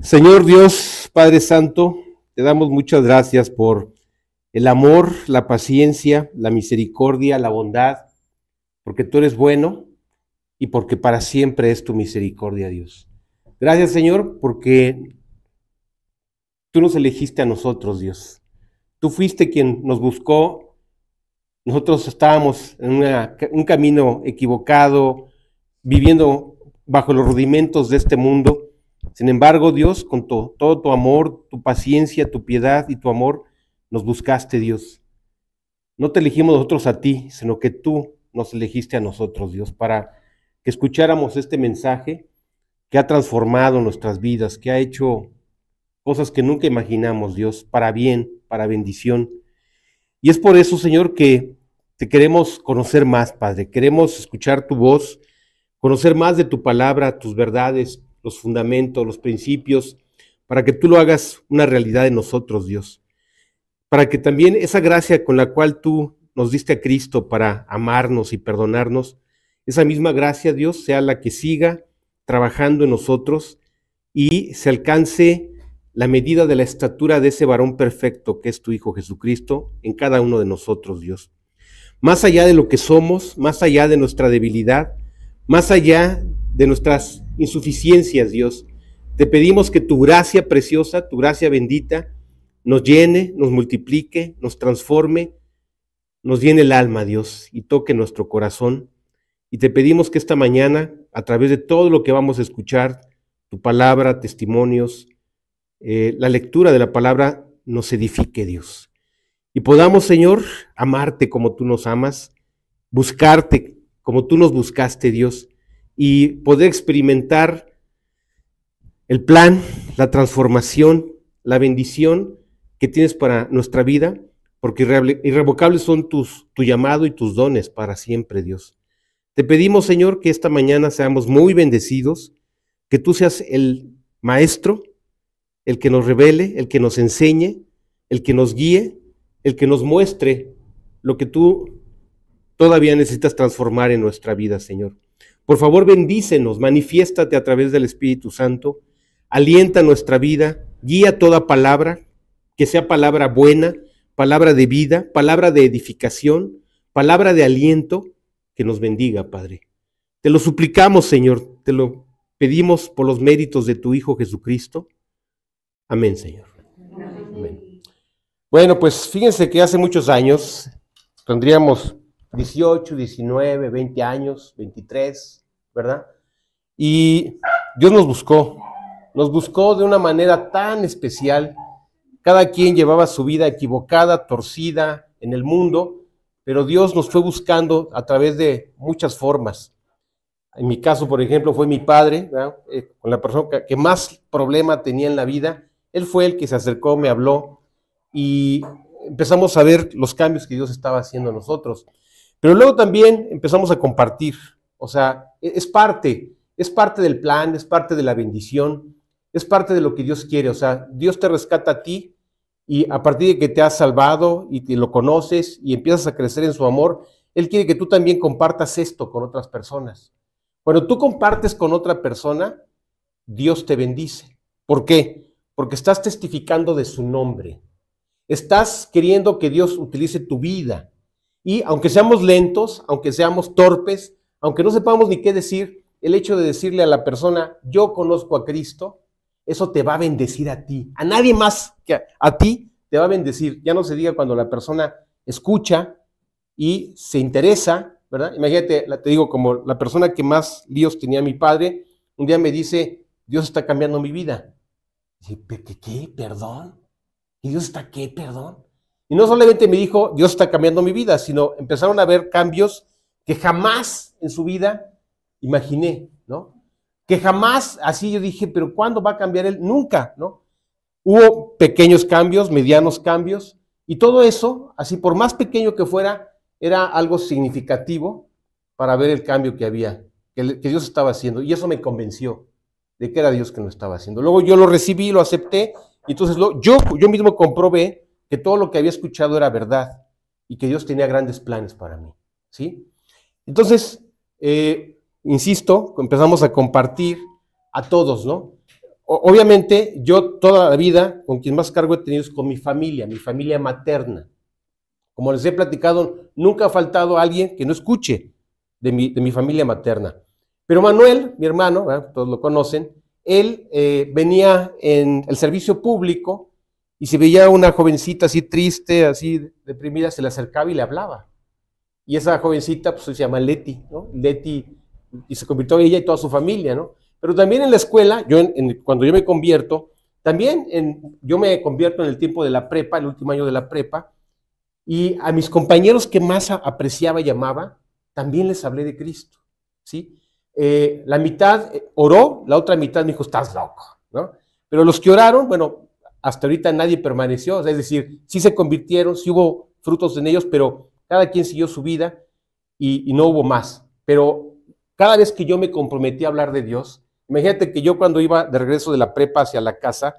Señor Dios, Padre Santo, te damos muchas gracias por el amor, la paciencia, la misericordia, la bondad, porque tú eres bueno y porque para siempre es tu misericordia, Dios. Gracias, Señor, porque tú nos elegiste a nosotros, Dios. Tú fuiste quien nos buscó. Nosotros estábamos en un camino equivocado, viviendo bajo los rudimentos de este mundo. Sin embargo, Dios, con todo tu amor, tu paciencia, tu piedad y tu amor, nos buscaste, Dios. No te elegimos nosotros a ti, sino que tú nos elegiste a nosotros, Dios, para que escucháramos este mensaje que ha transformado nuestras vidas, que ha hecho cosas que nunca imaginamos, Dios, para bien, para bendición. Y es por eso, Señor, que te queremos conocer más, Padre. Queremos escuchar tu voz, conocer más de tu palabra, tus verdades, los fundamentos, los principios, para que tú lo hagas una realidad en nosotros, Dios. Para que también esa gracia con la cual tú nos diste a Cristo para amarnos y perdonarnos, esa misma gracia, Dios, sea la que siga trabajando en nosotros y se alcance la medida de la estatura de ese varón perfecto que es tu Hijo Jesucristo en cada uno de nosotros, Dios. Más allá de lo que somos, más allá de nuestra debilidad, más allá de nuestras insuficiencias, Dios, te pedimos que tu gracia preciosa, tu gracia bendita, nos llene, nos multiplique, nos transforme, nos llene el alma, Dios, y toque nuestro corazón. Y te pedimos que esta mañana, a través de todo lo que vamos a escuchar, tu palabra, testimonios, la lectura de la palabra, nos edifique, Dios. Y podamos, Señor, amarte como tú nos amas, buscarte como tú nos buscaste, Dios, y poder experimentar el plan, la transformación, la bendición que tienes para nuestra vida, porque irrevocables son tu llamado y tus dones para siempre, Dios. Te pedimos, Señor, que esta mañana seamos muy bendecidos, que tú seas el maestro, el que nos revele, el que nos enseñe, el que nos guíe, el que nos muestre lo que tú todavía necesitas transformar en nuestra vida, Señor. Por favor, bendícenos, manifiéstate a través del Espíritu Santo, alienta nuestra vida, guía toda palabra, que sea palabra buena, palabra de vida, palabra de edificación, palabra de aliento, que nos bendiga, Padre. Te lo suplicamos, Señor, te lo pedimos por los méritos de tu Hijo Jesucristo. Amén, Señor. Amén. Bueno, pues fíjense que hace muchos años, tendríamos 18, 19, 20 años, 23, ¿verdad? Y Dios nos buscó de una manera tan especial. Cada quien llevaba su vida equivocada, torcida en el mundo, pero Dios nos fue buscando a través de muchas formas. En mi caso, por ejemplo, fue mi padre, con la persona que más problema tenía en la vida. Él fue el que se acercó, me habló y empezamos a ver los cambios que Dios estaba haciendo en nosotros. Pero luego también empezamos a compartir, o sea, es parte del plan, es parte de la bendición, es parte de lo que Dios quiere, o sea, Dios te rescata a ti y a partir de que te has salvado y te lo conoces y empiezas a crecer en su amor, Él quiere que tú también compartas esto con otras personas. Cuando tú compartes con otra persona, Dios te bendice. ¿Por qué? Porque estás testificando de su nombre. Estás queriendo que Dios utilice tu vida. Y aunque seamos lentos, aunque seamos torpes, aunque no sepamos ni qué decir, el hecho de decirle a la persona, yo conozco a Cristo, eso te va a bendecir a ti. A nadie más que a ti te va a bendecir. Ya no se diga cuando la persona escucha y se interesa, ¿verdad? Imagínate, te digo, como la persona que más líos tenía mi padre, un día me dice, Dios está cambiando mi vida. Dice, ¿qué? ¿Perdón? ¿Y Dios está qué? ¿Perdón? Y no solamente me dijo, Dios está cambiando mi vida, sino empezaron a haber cambios que jamás en su vida imaginé, ¿no? Que jamás, así yo dije, pero ¿cuándo va a cambiar él? Nunca, ¿no? Hubo pequeños cambios, medianos cambios, y todo eso, así por más pequeño que fuera, era algo significativo para ver el cambio que había, que Dios estaba haciendo, y eso me convenció de que era Dios que lo estaba haciendo. Luego yo lo recibí, lo acepté, y entonces yo mismo comprobé que todo lo que había escuchado era verdad y que Dios tenía grandes planes para mí, ¿sí? Entonces, insisto, empezamos a compartir a todos, ¿no? Obviamente, yo toda la vida, con quien más cargo he tenido es con mi familia materna. Como les he platicado, nunca ha faltado alguien que no escuche de mi familia materna. Pero Manuel, mi hermano, ¿verdad? Todos lo conocen, él venía en el servicio público y si veía a una jovencita así triste, así deprimida, se le acercaba y le hablaba. Y esa jovencita pues, se llama Leti, ¿no? Leti, y se convirtió en ella y toda su familia, ¿no? Pero también en la escuela, cuando yo me convierto, también yo me convierto en el tiempo de la prepa, el último año de la prepa, y a mis compañeros que más apreciaba y amaba, también les hablé de Cristo, ¿sí? La mitad oró, la otra mitad me dijo, estás loco, ¿no? Pero los que oraron, bueno, hasta ahorita nadie permaneció, es decir, sí se convirtieron, sí hubo frutos en ellos, pero cada quien siguió su vida y no hubo más. Pero cada vez que yo me comprometí a hablar de Dios, imagínate que yo cuando iba de regreso de la prepa hacia la casa,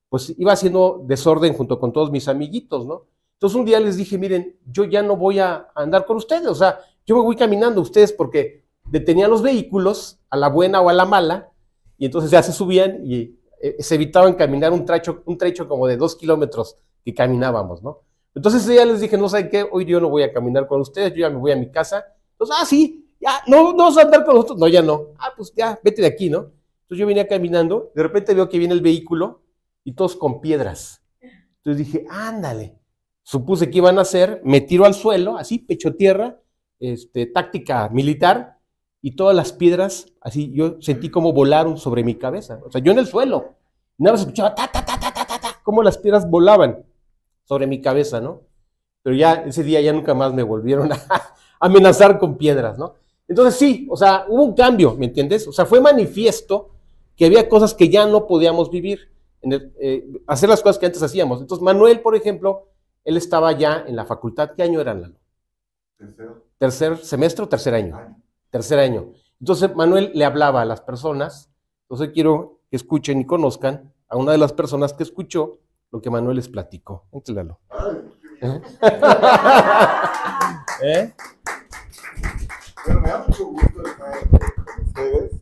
pues iba haciendo desorden junto con todos mis amiguitos, ¿no? Entonces un día les dije, miren, yo ya no voy a andar con ustedes, o sea, yo me voy caminando ustedes porque detenían los vehículos a la buena o a la mala y entonces ya se subían y se evitaban caminar un trecho como de 2 kilómetros que caminábamos, ¿no? Entonces ya les dije, no saben qué, hoy yo no voy a caminar con ustedes, yo ya me voy a mi casa. Entonces, sí, ya, no vas a andar con nosotros. No, ya no. Pues ya, vete de aquí, ¿no? Entonces yo venía caminando, de repente veo que viene el vehículo y todos con piedras. Entonces dije, ándale. Supuse que iban a hacer, me tiro al suelo, así, pecho tierra, táctica militar, y todas las piedras, así, yo sentí como volaron sobre mi cabeza. O sea, yo en el suelo. Nada más escuchaba ta, ta, ta, ta, ta, ta, ta, cómo las piedras volaban sobre mi cabeza, ¿no? Pero ya ese día ya nunca más me volvieron a amenazar con piedras, ¿no? Entonces sí, o sea, hubo un cambio, ¿me entiendes? O sea, fue manifiesto que había cosas que ya no podíamos vivir, hacer las cosas que antes hacíamos. Entonces Manuel, por ejemplo, él estaba ya en la facultad. ¿Qué año era, Lalo? ¿Tercer semestre o tercer año? Tercer año. Entonces Manuel le hablaba a las personas. Entonces quiero que escuchen y conozcan a una de las personas que escuchó lo que Manuel les platicó. Lalo. ¿Eh? Bueno, me da mucho gusto estar con ustedes.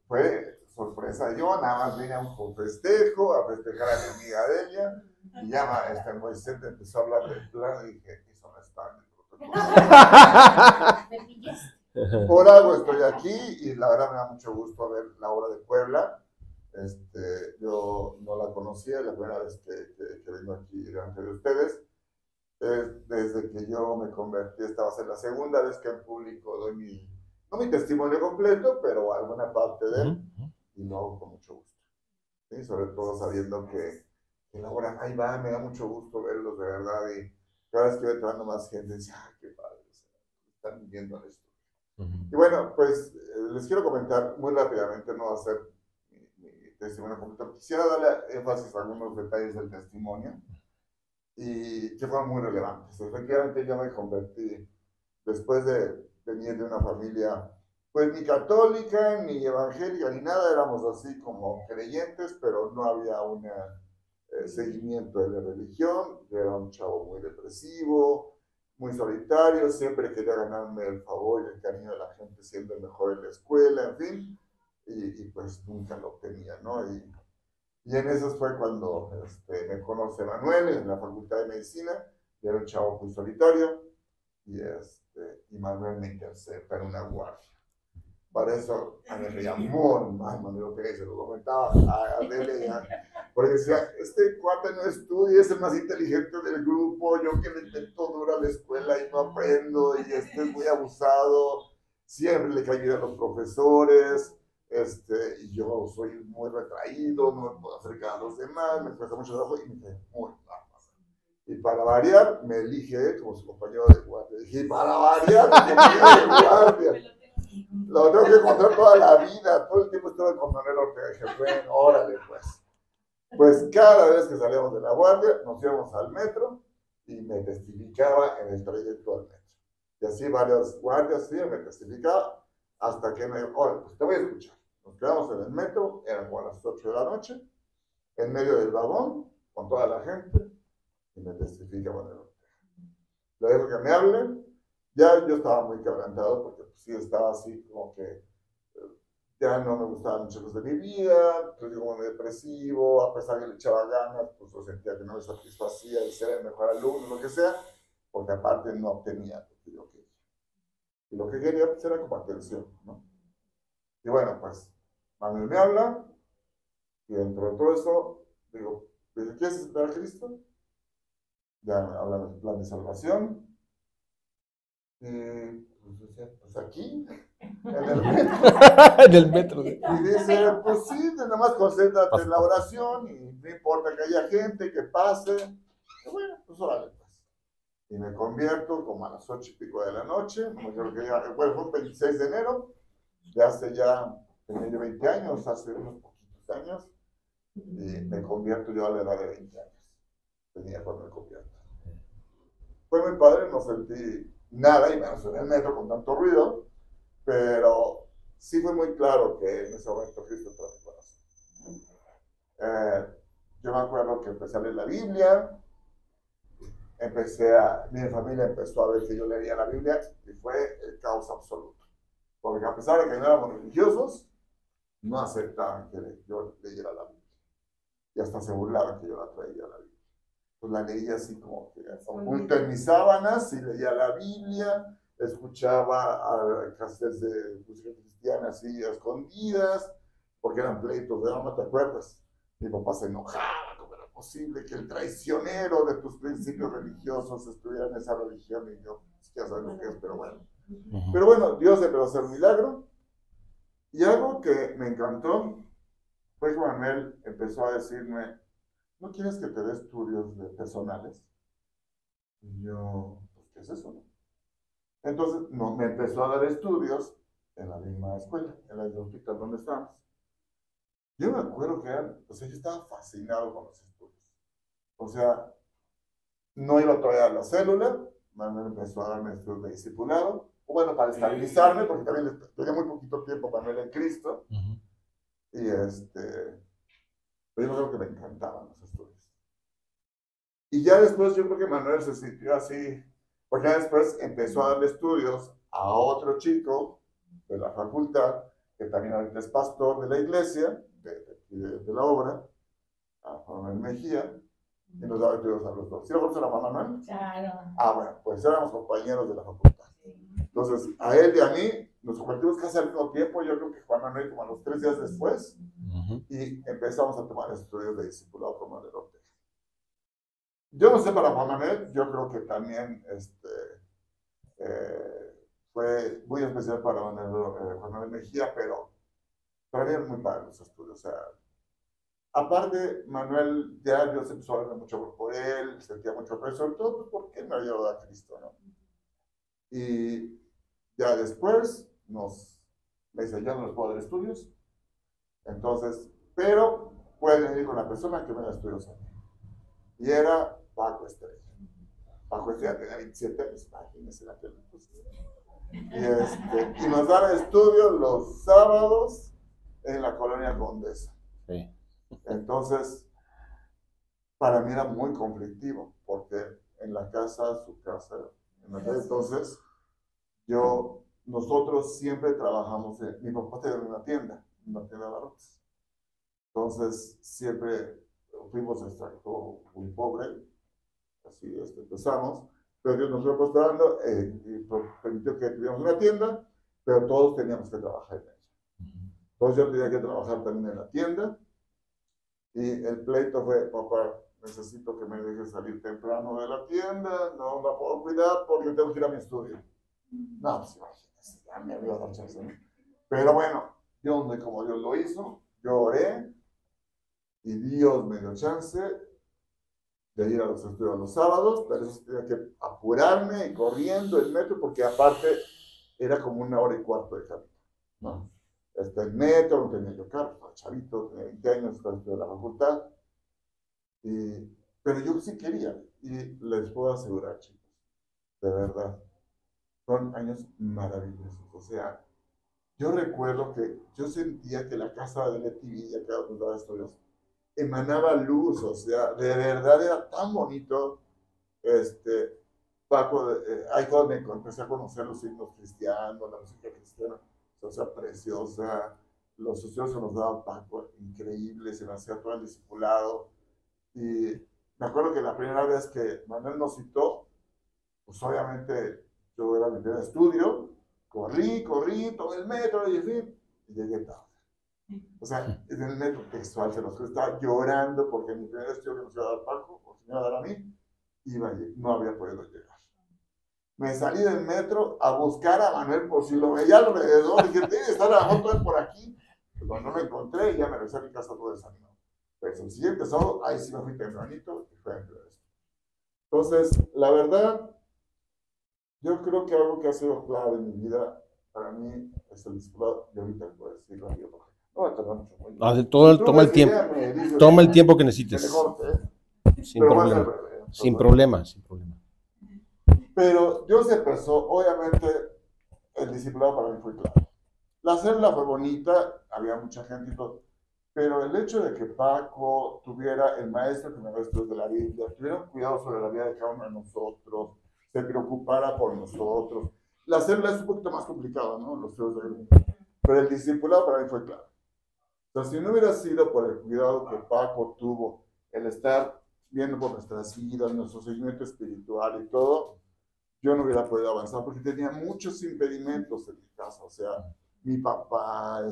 Fue sorpresa. Yo nada más vine a un festejo, a festejar a mi amiga Delia, y ya Moisés empezó a hablar del plan y dije, eso no está en el protocolo. Por algo estoy aquí y la verdad me da mucho gusto ver la obra de Puebla. Yo no la conocía, la primera vez que vengo aquí delante de ustedes. Desde que yo me convertí, esta va a ser la segunda vez que en público doy no mi testimonio completo, pero alguna parte de él, y lo hago con mucho gusto. ¿Sí? Sobre todo sabiendo que la obra ahí va, me da mucho gusto verlos de verdad, y cada vez que voy entrando más gente dice, qué padre, están viviendo esto. Y bueno, pues les quiero comentar muy rápidamente, no va a ser mi testimonio completo. Quisiera darle énfasis a algunos detalles del testimonio y que fueron muy relevantes. Efectivamente, yo me convertí después de venir de una familia, pues ni católica, ni evangélica, ni nada, éramos así como creyentes, pero no había un seguimiento de la religión. Yo era un chavo muy depresivo, muy solitario, siempre quería ganarme el favor y el cariño de la gente, siendo el mejor en la escuela, en fin, y pues nunca lo obtenía, ¿no? Y en eso fue cuando me conoce Manuel en la Facultad de Medicina. Yo era un chavo muy solitario y Manuel me intercepta en una guardia. Para eso a mí me llamó mal, Manuel Ortega, y se lo comentaba a Delia, porque decía, este cuate no estudia, es el más inteligente del grupo, yo que le intento duro a la escuela y no aprendo, y es muy abusado, siempre le cae bien a los profesores, y yo soy muy retraído, no me puedo acercar a los demás, me cuesta mucho trabajo y me cae muy mal. Y para variar, me elige como su compañero de guardia. Dije, para variar, mi compañero de guardia. Lo tengo que encontrar toda la vida, todo el tiempo estuve con Manuel Ortega. Dije, bueno, órale, pues. Pues cada vez que salíamos de la guardia, nos íbamos al metro y me testificaba en el trayecto al metro. Y así varias guardias, sí, me testificaba hasta que me dijo, órale, pues te voy a escuchar. Nos quedamos en el metro, eran como a las 8 de la noche, en medio del vagón, con toda la gente, y me testifica Manuel Ortega. Le dejo que me hable. Ya yo estaba muy quebrantado porque pues, sí estaba así como que ya no me gustaban muchas cosas de mi vida, entonces yo como muy depresivo, a pesar de que le echaba ganas, pues yo sentía que no me satisfacía de ser el mejor alumno, lo que sea, porque aparte no obtenía lo que yo quería. Y lo que quería pues, era como atención, ¿no? Y bueno, pues Manuel me habla, y dentro de todo eso, digo, ¿quieres aceptar a Cristo? Ya me habla del plan de salvación, y pues decía, pues aquí, en el metro. En el metro. Y dice, pues sí, nada más concéntrate en la oración y no importa que haya gente que pase. Y bueno, pues órale, pues. Y me convierto como a las 8:00 de la noche, no me acuerdo que ya, bueno, fue un 26 de enero, de hace ya, tenía yo 20 años, hace unos poquitos años, y me convierto yo a la edad de 20 años. Tenía cuando me convierto. Fue muy padre, no sentí nada, y menos en el metro con tanto ruido, pero sí fue muy claro que en ese momento Cristo entró en mi corazón. Yo me acuerdo que empecé a leer la Biblia, mi familia empezó a ver que yo leía la Biblia y fue el caos absoluto. Porque a pesar de que no éramos religiosos, no aceptaban que yo leyera la Biblia. Y hasta se burlaban que yo la traía a la Biblia. Pues la leía así como que oculta en mis sábanas y leía la Biblia, escuchaba a cassettes de música cristiana así a escondidas, porque eran pleitos de no te acuerdas. Mi papá se enojaba, ¿cómo era posible que el traicionero de tus principios religiosos estuviera en esa religión? Y yo, es que ya sabemos qué es, pero bueno. Pero bueno, Dios empezó a hacer un milagro. Y algo que me encantó fue que Manuel empezó a decirme, ¿no quieres que te dé estudios personales? Y yo, pues, ¿qué es eso? No? Entonces, no, me empezó a dar estudios en la misma escuela, en el hospital donde estábamos. Yo me acuerdo que eran, o sea, yo estaba fascinado con los estudios. O sea, no iba todavía a la célula, Manuel empezó a darme estudios de discipulado, o bueno, para estabilizarme, porque también tenía muy poquito tiempo Manuel en Cristo, y pero yo creo que me encantaban los estudios. Y ya después yo creo que Manuel se sintió así, porque ya después empezó a darle estudios a otro chico de la facultad, que también ahorita es pastor de la iglesia, de la obra, a Manuel Mejía, y nos daba estudios a los dos. ¿Sí lo conoces a Juan Manuel? Claro. Ah, bueno, pues éramos compañeros de la facultad. Entonces, a él y a mí nos convertimos casi al mismo tiempo, yo creo que Juan Manuel como a los 3 días después, y empezamos a tomar estudios de discipulado con Manuel Ortega. Yo no sé para Juan Manuel, yo creo que también fue muy especial para Juan Manuel Mejía, pero todavía muy padre los estudios. O sea, aparte, Manuel ya Dios empezó a hablar mucho por él, sentía mucho aprecio, sobre todo pues, porque él me había dado a Cristo, ¿no? Y ya después me dice, ya no les puedo dar estudios, entonces, pero pueden ir con la persona que me da estudios a mí. Y era Paco Estrella. Paco Estrella tenía 27 años, imagínense en aquel entonces. Y nos dan estudios los sábados en la colonia Condesa. Sí. Entonces, para mí era muy conflictivo, porque en la casa, su casa, en aquel entonces, nosotros siempre trabajamos, mi papá tenía una tienda de abarrotes. Entonces, siempre fuimos extracto muy pobre, así empezamos, pero Dios nos fue mostrando y permitió que tuviéramos una tienda, pero todos teníamos que trabajar en ella. Entonces yo tenía que trabajar también en la tienda, y el pleito fue, papá, necesito que me dejes salir temprano de la tienda, no me puedo cuidar porque tengo que ir a mi estudio. No, pues imagínese, ya me había dado chance, ¿no? Pero bueno, Dios, como Dios lo hizo, yo oré y Dios me dio chance de ir a los estudios los sábados, pero eso tenía que apurarme y corriendo el metro, porque aparte era como 1 hora y cuarto de camino, ¿no? El metro, no tenía yo carro, estaba chavito, tenía 20 años, estaba estudiando la facultad, pero yo sí quería, y les puedo asegurar, chicos, de verdad, son años maravillosos. O sea, yo recuerdo que yo sentía que la casa de Leti Villa, que nos daba estudios, emanaba luz, o sea, de verdad era tan bonito. Paco, ahí cuando me empecé a conocer los himnos cristianos, la música cristiana, o sea, preciosa. los estudios que nos daba Paco, increíbles, se nos hacía todo el discipulado. Y me acuerdo que la primera vez que Manuel nos citó, pues obviamente yo era mi primer estudio, corrí todo el metro y en fin, y llegué tarde. O sea, en el metro textual se nos estaba llorando porque mi primer estudio que nos iba a dar Paco, o que me iba a dar a mí, no había podido llegar. Me salí del metro a buscar a Manuel por si lo veía alrededor. Dije, debe estar la moto por aquí. Pues no lo encontré y ya me regresé a mi casa todo desanimado. Pues el siguiente sábado, ahí sí me fui tempranito y fue a entrar esto. Entonces, la verdad, yo creo que algo que ha sido clave en mi vida, para mí, es el discipulado. Y ahorita puedo decir rápido, porque no va a tardar mucho. Toma el tiempo. Toma el tiempo que necesites. Sin problema. Sin problema, sin problema. Pero Dios empezó, obviamente, el discipulado para mí fue clave. La célula fue bonita, había mucha gente y todo, pero el hecho de que Paco tuviera el maestro que me dio estudios de la Biblia, tuviera cuidado sobre la vida de cada uno de nosotros, se preocupara por nosotros. La célula es un poquito más complicada, ¿no? Los estudios de la Biblia. Pero el discipulado para mí fue clave. Entonces, si no hubiera sido por el cuidado que Paco tuvo, el estar viendo por nuestras vidas, nuestro seguimiento espiritual y todo, yo no hubiera podido avanzar porque tenía muchos impedimentos en mi casa. O sea, mi papá,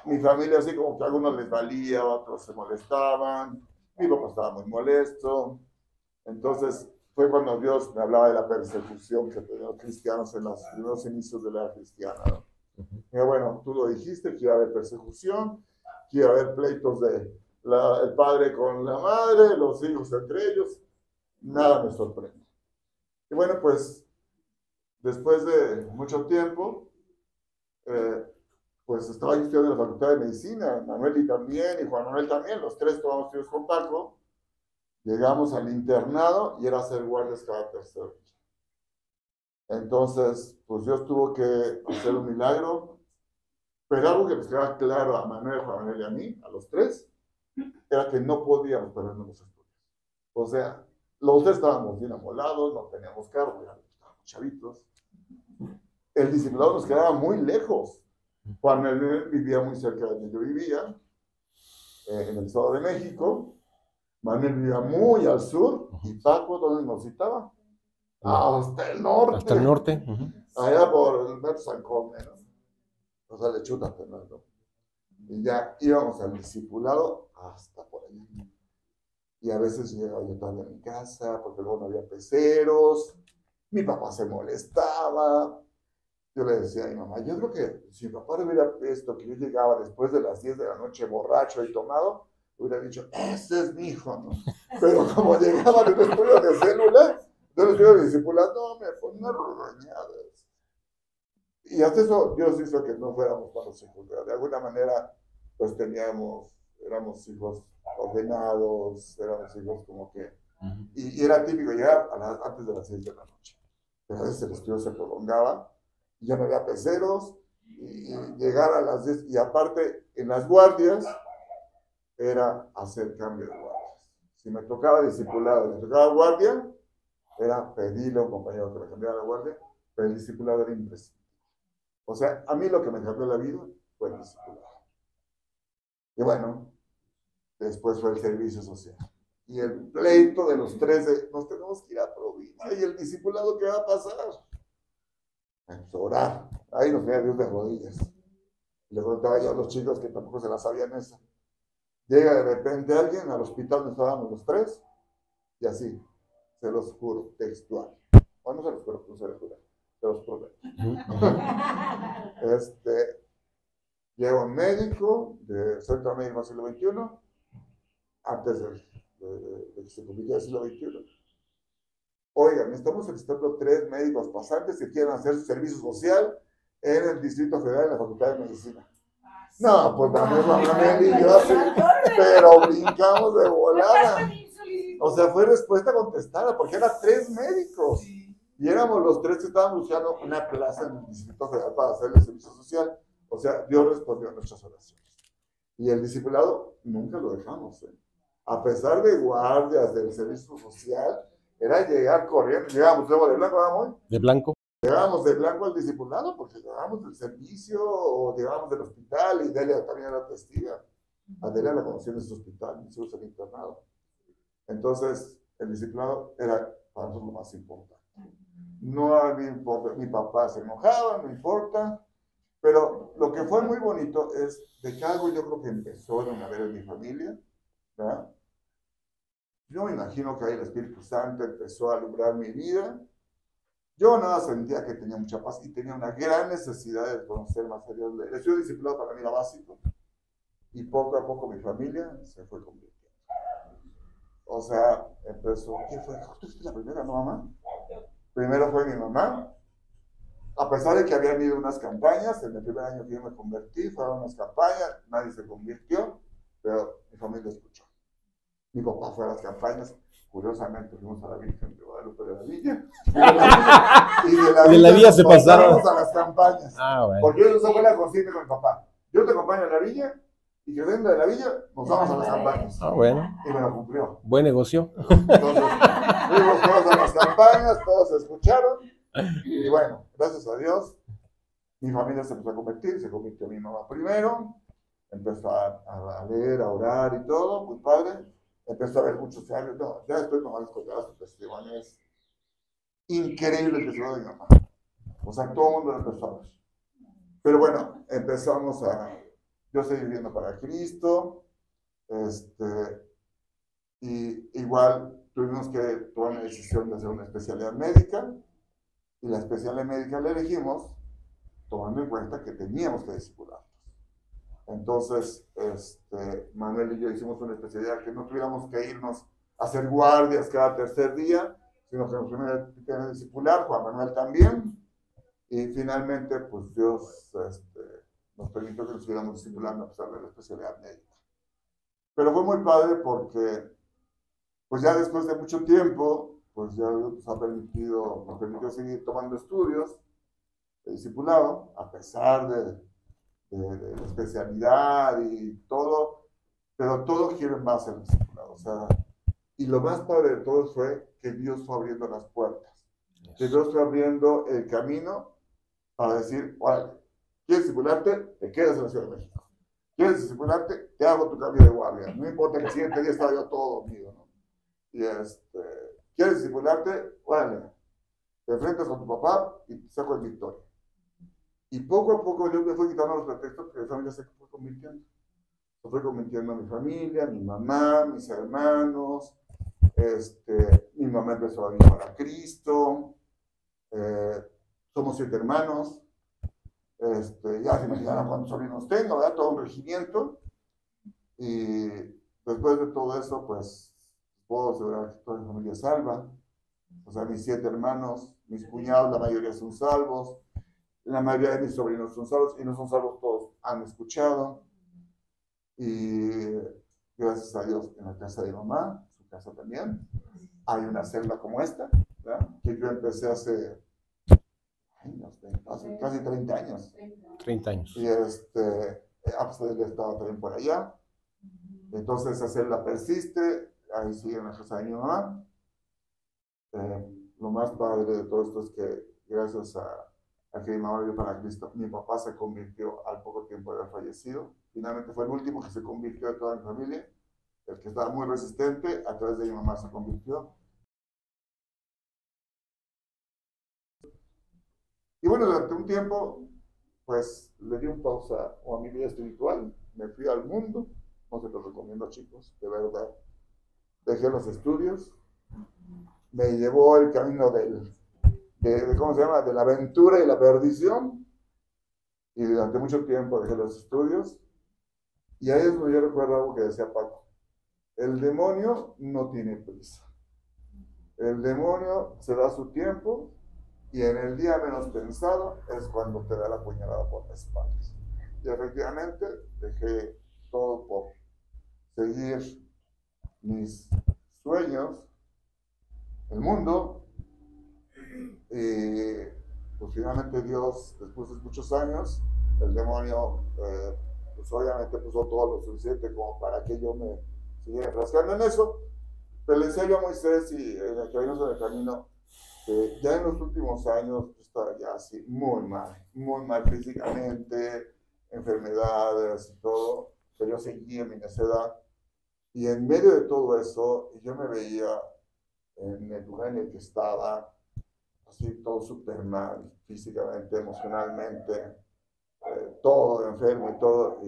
mi familia, así como que a algunos les valía, a otros se molestaban. Mi papá estaba muy molesto. Entonces, fue cuando Dios me hablaba de la persecución que tenían los cristianos en los primeros inicios de la era cristiana, ¿no? Y bueno, tú lo dijiste, que iba a haber persecución, que iba a haber pleitos de el padre con la madre, los hijos entre ellos. Nada me sorprende. Y bueno, pues después de mucho tiempo, pues estaba yo estudiando en la Facultad de Medicina, Manuel también, y Juan Manuel también, los tres tomamos estudios con Paco. Llegamos al internado y era hacer guardias cada tercer día. Entonces, pues Dios tuvo que hacer un milagro, pero algo que nos quedaba claro a Manuel, Juan Manuel y a mí, a los tres, era que no podíamos perdernos los estudios. O sea, los tres estábamos bien amolados, no teníamos carro, ya estábamos chavitos. El discipulado nos quedaba muy lejos. Juan Manuel vivía muy cerca de donde yo vivía, en el Estado de México. Manuel vivía muy al sur. ¿Y Paco dónde nos citaba? Hasta el norte. Hasta el norte. Allá por el metro San Come, ¿no? O sea, le chuta Fernando. Y ya íbamos al discipulado hasta por allá. Y a veces llegaba yo tarde a mi casa porque luego no había peceros. Mi papá se molestaba. Yo le decía a mi mamá, yo creo que si mi papá le hubiera visto que yo llegaba después de las 10 de la noche borracho y tomado, hubiera dicho, ese es mi hijo, ¿no? Pero como llegaba de un estudio de célula, yo le estudio discipulando, me ponía regañadas. Y hasta eso Dios hizo que no fuéramos malos hijos. De alguna manera, pues éramos hijos ordenados, éramos hijos como que... Y era típico llegar antes de las 6 de la noche. Pero a veces el estudio se prolongaba. Y ya no había peceros, y llegar a las 10, y aparte en las guardias era hacer cambio de guardias. Si me tocaba discipulado y me tocaba guardia, era pedirle a un compañero que me cambiara la guardia, pero el discipulado era imprescindible. O sea, a mí lo que me cambió la vida fue el discipulado. Y bueno, después fue el servicio social. Y el pleito de los tres de, nos tenemos que ir a provincia, y el discipulado, ¿qué va a pasar? Orar. Ahí nos veía Dios de rodillas. Le preguntaba yo a los chicos que tampoco se la sabían esa. Llega de repente alguien al hospital donde estábamos los tres, y así, se los juro, textual. Bueno, no se los juro, no se los juro, se los prometo. Llega un médico de Centro Médico del siglo XXI, antes de que se convirtiera el siglo XXI. Oigan, estamos solicitando 3 médicos pasantes que quieran hacer su servicio social en el Distrito Federal en la Facultad de Medicina. No, pues Manuel y yo así, pero brincamos de volada. O sea, fue respuesta contestada, porque eran 3 médicos. Y éramos los 3 que estaban buscando una plaza en el Distrito Federal para hacer el servicio social. O sea, Dios respondió a nuestras oraciones. Y el discipulado nunca lo dejamos, ¿eh? A pesar de guardias del servicio social, era llegar corriendo, llegábamos luego de blanco, ¿vamos? De blanco. Llegábamos de blanco al discipulado porque llegábamos del servicio o llegábamos del hospital y Delia también era testiga. A Delia la conocí en ese hospital, en el internado. Entonces, el discipulado era para nosotros lo más importante. No a mí importa, mi papá se enojaba, no importa, pero lo que fue muy bonito es de que algo yo creo que empezó de una vez en mi familia, ¿verdad? Yo me imagino que ahí el Espíritu Santo empezó a alumbrar mi vida. Yo nada sentía que tenía mucha paz y tenía una gran necesidad de conocer más a Dios. El estudio discipulado para mí era básico y poco a poco mi familia se fue convirtiendo. O sea, empezó, ¿qué fue? ¿Tú fuiste la primera, no, mamá? Primero fue mi mamá, a pesar de que habían ido unas campañas, en el primer año que yo me convertí, fueron unas campañas, nadie se convirtió, pero mi familia escuchó. Mi papá fue a las campañas, curiosamente fuimos a la Virgen de Guadalupe de la Villa, y de la Villa se pasaron a las campañas, bueno. Porque eso fue la consigna con mi papá. Yo te acompaño a la Villa, y que venga de la Villa, nos vamos a las campañas. Bueno. Y me lo cumplió. Buen negocio. Entonces, fuimos todos a las campañas, todos se escucharon. Y bueno, gracias a Dios, mi familia se empezó a convertir, se convirtió mi mamá primero, empezó a leer, a orar y todo, muy padre. Empezó a ver muchos años. No, ya después mamá les contaba su testimonio. Es increíble el testimonio de mi mamá. O sea, todo el mundo lo empezó a ver. Pero bueno, empezamos a... Yo estoy viviendo para Cristo, y igual tuvimos que tomar la decisión de hacer una especialidad médica, y la especialidad médica la elegimos tomando en cuenta que teníamos que discipularnos. Entonces, Manuel y yo hicimos una especialidad que no tuviéramos que irnos a hacer guardias cada tercer día, sino que nos primero teníamos que discipular, Juan Manuel también, y finalmente, pues Dios nos permitió que nos siguiéramos discipulando a pesar de la especialidad médica. Pero fue muy padre porque, pues ya después de mucho tiempo, pues ya nos permitió seguir tomando estudios de discipulado, a pesar de la especialidad y todo, pero todo quiere más el discipulado. O sea, y lo más padre de todo fue que Dios fue abriendo las puertas, que Dios fue abriendo el camino para decir, órale, ¿quieres discipularte? Te quedas en la Ciudad de México. ¿Quieres discipularte? Te hago tu cambio de guardia. No importa que el siguiente día estaba yo todo dormido, ¿no? Y ¿quieres discipularte? Órale, te enfrentas con tu papá y te saco en victoria. Y poco a poco Dios me fue quitando los pretextos que mi familia se fue convirtiendo. Se fue convirtiendo a mi familia, mi mamá, mis hermanos. Mi mamá empezó a vivir para Cristo. Somos 7 hermanos. Ya se imaginarán cuántos sobrinos tengo, ¿verdad? Todo un regimiento. Y después de todo eso, pues puedo asegurar que toda mi familia es salva. O sea, mis 7 hermanos, mis cuñados, la mayoría son salvos. La mayoría de mis sobrinos son salvos, y no son salvos todos, han escuchado. Y gracias a Dios, en la casa de mi mamá, su casa también, hay una celda como esta, ¿verdad? Que yo empecé hace casi 30 años. 30 años. Y él estaba también por allá. Entonces esa celda persiste, ahí sigue en la casa de mi mamá. Lo más padre de todo esto es que gracias a que mi mamá vivió para Cristo, mi papá se convirtió al poco tiempo de haber fallecido. Finalmente fue el último que se convirtió de toda mi familia, el que estaba muy resistente, a través de mi mamá se convirtió. Y bueno, durante un tiempo, pues le di un pausa a mi vida espiritual, me fui al mundo, no se los recomiendo, chicos, de verdad. Dejé los estudios, me llevó el camino ¿cómo se llama? De la aventura y la perdición, y durante mucho tiempo dejé los estudios, y ahí es donde yo recuerdo algo que decía Paco: el demonio no tiene prisa, el demonio se da su tiempo, y en el día menos pensado es cuando te da la puñalada por la espalda. Y efectivamente dejé todo por seguir mis sueños, el mundo. Y pues finalmente Dios, después de muchos años, el demonio pues obviamente puso todo lo suficiente como para que yo me siguiera rascando en eso. Pero le decía yo a Moisés y en el que vimos en el camino, Ya en los últimos años estaba ya así muy mal físicamente, enfermedades y todo, pero yo seguía en mi necedad. Y en medio de todo eso, yo me veía en el lugar en el que estaba, así todo súper mal, físicamente, emocionalmente, todo enfermo y todo.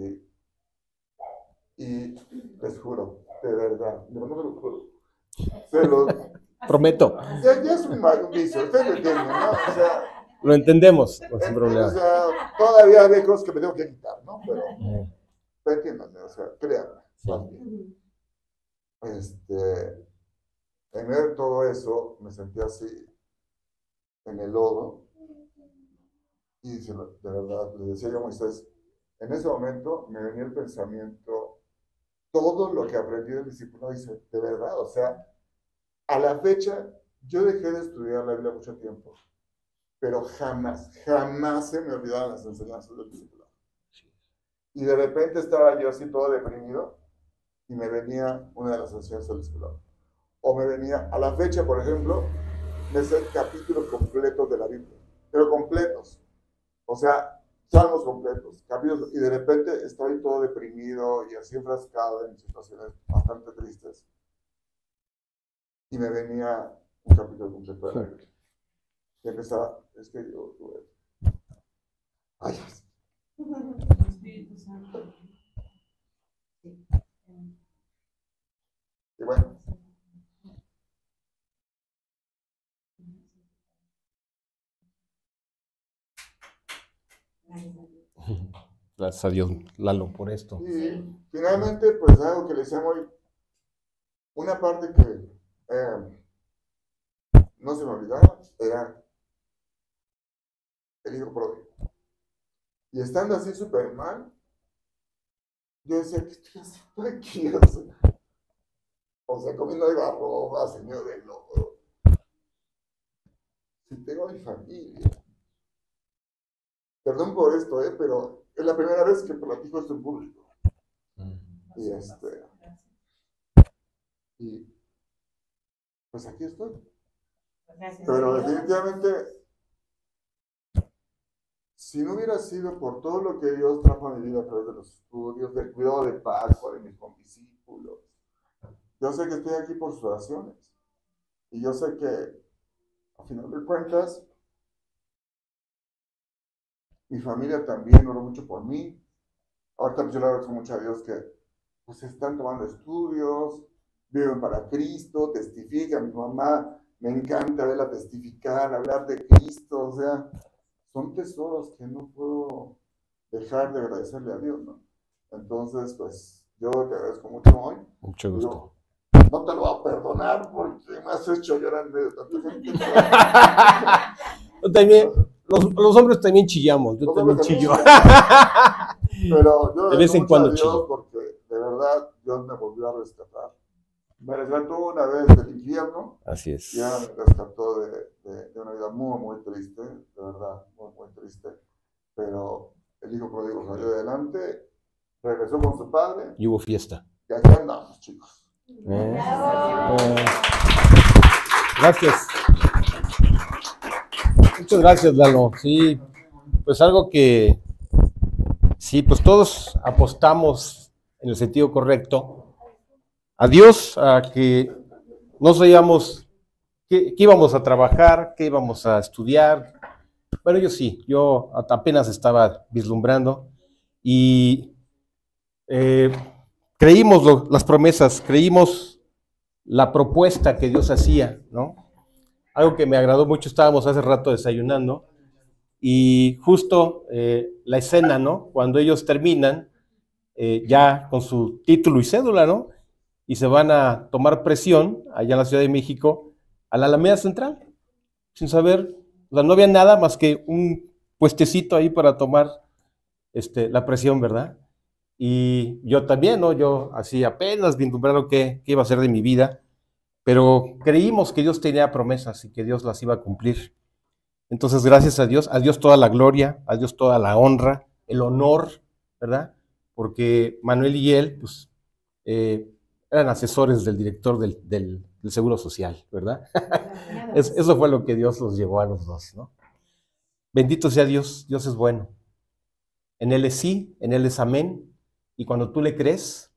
Y les juro, de verdad, no se lo juro, se los prometo. Ya es un vicio, ustedes lo entienden, ¿no? O sea, lo entendemos, sin problema. O sea, todavía hay cosas que me tengo que quitar, ¿no? Pero entiéndanme, o sea, créanme. Sí. En medio de todo eso, me sentí así, en el lodo, y de verdad, le decía yo a Moisés, en ese momento me venía el pensamiento, todo lo que aprendí del discipulado, dice, de verdad, o sea, a la fecha, yo dejé de estudiar la Biblia mucho tiempo, pero jamás se me olvidaron las enseñanzas del discipulado. Y de repente estaba yo así todo deprimido y me venía una de las enseñanzas del discipulado. O me venía, a la fecha, por ejemplo, me sé capítulos completos de la Biblia, pero completos. O sea, salmos completos, capítulos, y de repente estaba ahí todo deprimido y así enfrascado en situaciones bastante tristes. Y me venía un capítulo completo de la Biblia. Y empezaba, es que yo tuve... Ay, y bueno. Gracias a Dios, Lalo, por esto. Y finalmente, pues algo que les decía hoy, una parte que no se me olvidaba era el hijo pródigo. Y estando así súper mal, yo decía, ¿qué estoy haciendo aquí? O sea, comiendo algarrobas, señor de lodo. Si tengo a mi familia. Perdón por esto, pero es la primera vez que platico esto en público. Y pues aquí estoy. Pero definitivamente, si no hubiera sido por todo lo que Dios trajo a mi vida a través de los estudios, del cuidado de Paco, de mis condiscípulos, yo sé que estoy aquí por sus oraciones. Y yo sé que, a final de cuentas, mi familia también oró mucho por mí. Ahorita pues yo le agradezco mucho a Dios que pues están tomando estudios, viven para Cristo, testifican. Mi mamá me encanta verla testificar, hablar de Cristo, o sea, son tesoros que no puedo dejar de agradecerle a Dios, ¿no? Entonces, pues, yo te agradezco mucho hoy. Mucho gusto. No te lo voy a perdonar porque me has hecho llorar en medio de tanta gente. Yo también, los hombres también chillamos, yo también chillo. Pero yo de vez en cuando chillo. Porque de verdad Dios me volvió a rescatar. Me rescató una vez del infierno. Así es. Ya me rescató de una vida muy triste, de verdad, muy triste. Pero el hijo pródigo salió adelante, regresó con su padre. Y hubo fiesta. Y aquí andamos, chicos. Gracias. Muchas gracias, Lalo. Sí, pues algo que sí, pues todos apostamos en el sentido correcto a Dios, a que no sabíamos qué íbamos a trabajar, qué íbamos a estudiar. Bueno, yo sí, yo apenas estaba vislumbrando y creímos las promesas, creímos la propuesta que Dios hacía, ¿no? Algo que me agradó mucho, estábamos hace rato desayunando y justo la escena, ¿no? Cuando ellos terminan ya con su título y cédula, ¿no? Y se van a tomar presión allá en la Ciudad de México a la Alameda Central, sin saber, o sea, no había nada más que un puestecito ahí para tomar la presión, ¿verdad? Y yo también, ¿no? Yo así apenas vislumbrando qué iba a hacer de mi vida, pero creímos que Dios tenía promesas y que Dios las iba a cumplir. Entonces, gracias a Dios toda la gloria, a Dios toda la honra, el honor, ¿verdad? Porque Manuel y él, pues, eran asesores del director del Seguro Social, ¿verdad? Eso fue lo que Dios los llevó a los dos, ¿no? Bendito sea Dios, Dios es bueno. En Él es sí, en Él es amén, y cuando tú le crees,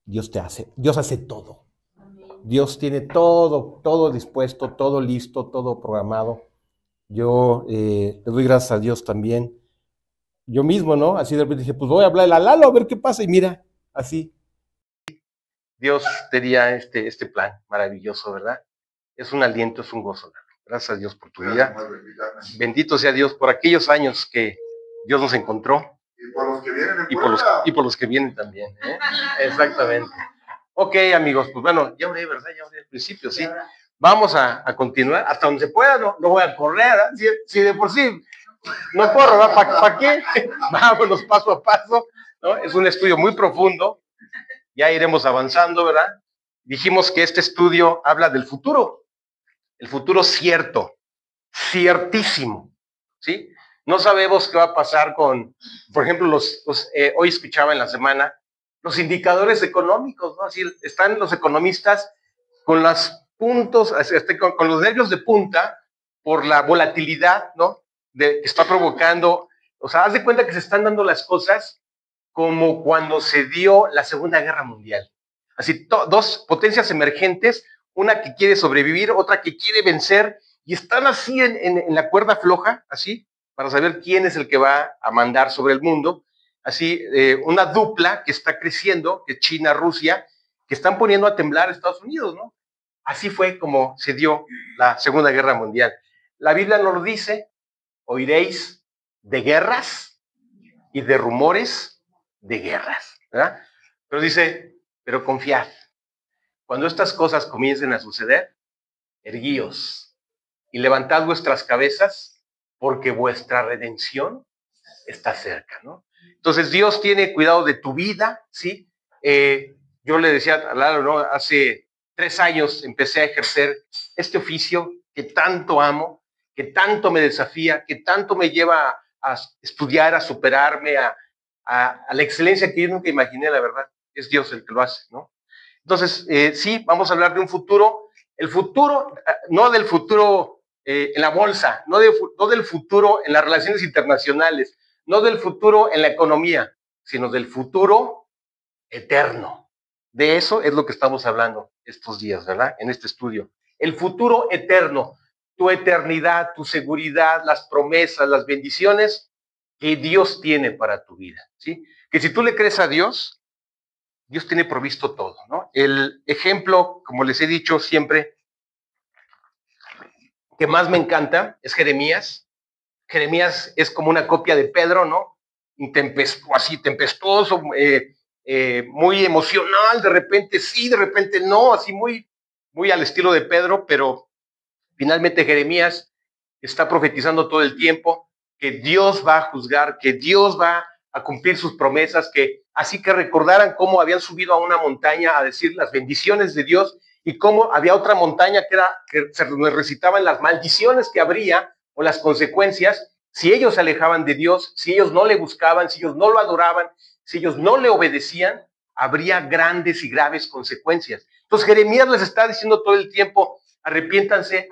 Dios hace todo. Dios tiene todo dispuesto, todo listo, todo programado. Yo le doy gracias a Dios también. Yo mismo, ¿no? Así de repente dije, pues voy a hablarle a Lalo a ver qué pasa, y mira, así. Dios tenía este plan maravilloso, ¿verdad? Es un aliento, es un gozo. Gracias a Dios por tu vida. Bendito sea Dios por aquellos años que Dios nos encontró. Y por los que vienen en y por los que vienen también, ¿eh? Exactamente. Ok, amigos, pues bueno, ya hablé, ¿verdad? Ya hablé al principio, sí. Vamos a continuar hasta donde se pueda, no voy a correr, ¿eh? Si de por sí no corro, ¿verdad? ¿Para qué? Vámonos paso a paso, ¿no? Es un estudio muy profundo, ya iremos avanzando, ¿verdad? Dijimos que este estudio habla del futuro, el futuro cierto, ciertísimo, ¿sí? No sabemos qué va a pasar con, por ejemplo, hoy escuchaba en la semana, los indicadores económicos, ¿no? Así están los economistas con los puntos, con los nervios de punta por la volatilidad, ¿no? Que está provocando, o sea, haz de cuenta que se están dando las cosas como cuando se dio la Segunda Guerra Mundial. Así, dos potencias emergentes, una que quiere sobrevivir, otra que quiere vencer, y están así en la cuerda floja, así, para saber quién es el que va a mandar sobre el mundo. Así, una dupla que está creciendo, que es China, Rusia, que están poniendo a temblar a Estados Unidos, ¿no? Así fue como se dio la Segunda Guerra Mundial. La Biblia nos lo dice, oiréis de guerras y de rumores de guerras, ¿verdad? Pero dice, pero confiad, cuando estas cosas comiencen a suceder, erguíos y levantad vuestras cabezas, porque vuestra redención está cerca, ¿no? Entonces Dios tiene cuidado de tu vida, ¿sí? Yo le decía a Lalo, ¿no? Hace 3 años empecé a ejercer este oficio que tanto amo, que tanto me desafía, que tanto me lleva a estudiar, a superarme, a la excelencia que yo nunca imaginé, la verdad. Es Dios el que lo hace, ¿no? Entonces, sí, vamos a hablar de un futuro, el futuro, no del futuro en la bolsa, no del futuro en las relaciones internacionales, no del futuro en la economía, sino del futuro eterno. De eso es lo que estamos hablando estos días, ¿verdad? En este estudio. El futuro eterno, tu eternidad, tu seguridad, las promesas, las bendiciones que Dios tiene para tu vida, ¿sí? Que si tú le crees a Dios, Dios tiene provisto todo, ¿no? El ejemplo, como les he dicho siempre, que más me encanta es Jeremías. Jeremías es como una copia de Pedro, ¿no? Así tempestuoso, muy emocional, de repente sí, de repente no, así muy al estilo de Pedro, pero finalmente Jeremías está profetizando todo el tiempo que Dios va a juzgar, que Dios va a cumplir sus promesas, así que recordaran cómo habían subido a una montaña a decir las bendiciones de Dios y cómo había otra montaña que se recitaban las maldiciones que habría o las consecuencias si ellos se alejaban de Dios, si ellos no le buscaban, si ellos no lo adoraban, si ellos no le obedecían, habría grandes y graves consecuencias. Entonces Jeremías les está diciendo todo el tiempo, arrepiéntanse,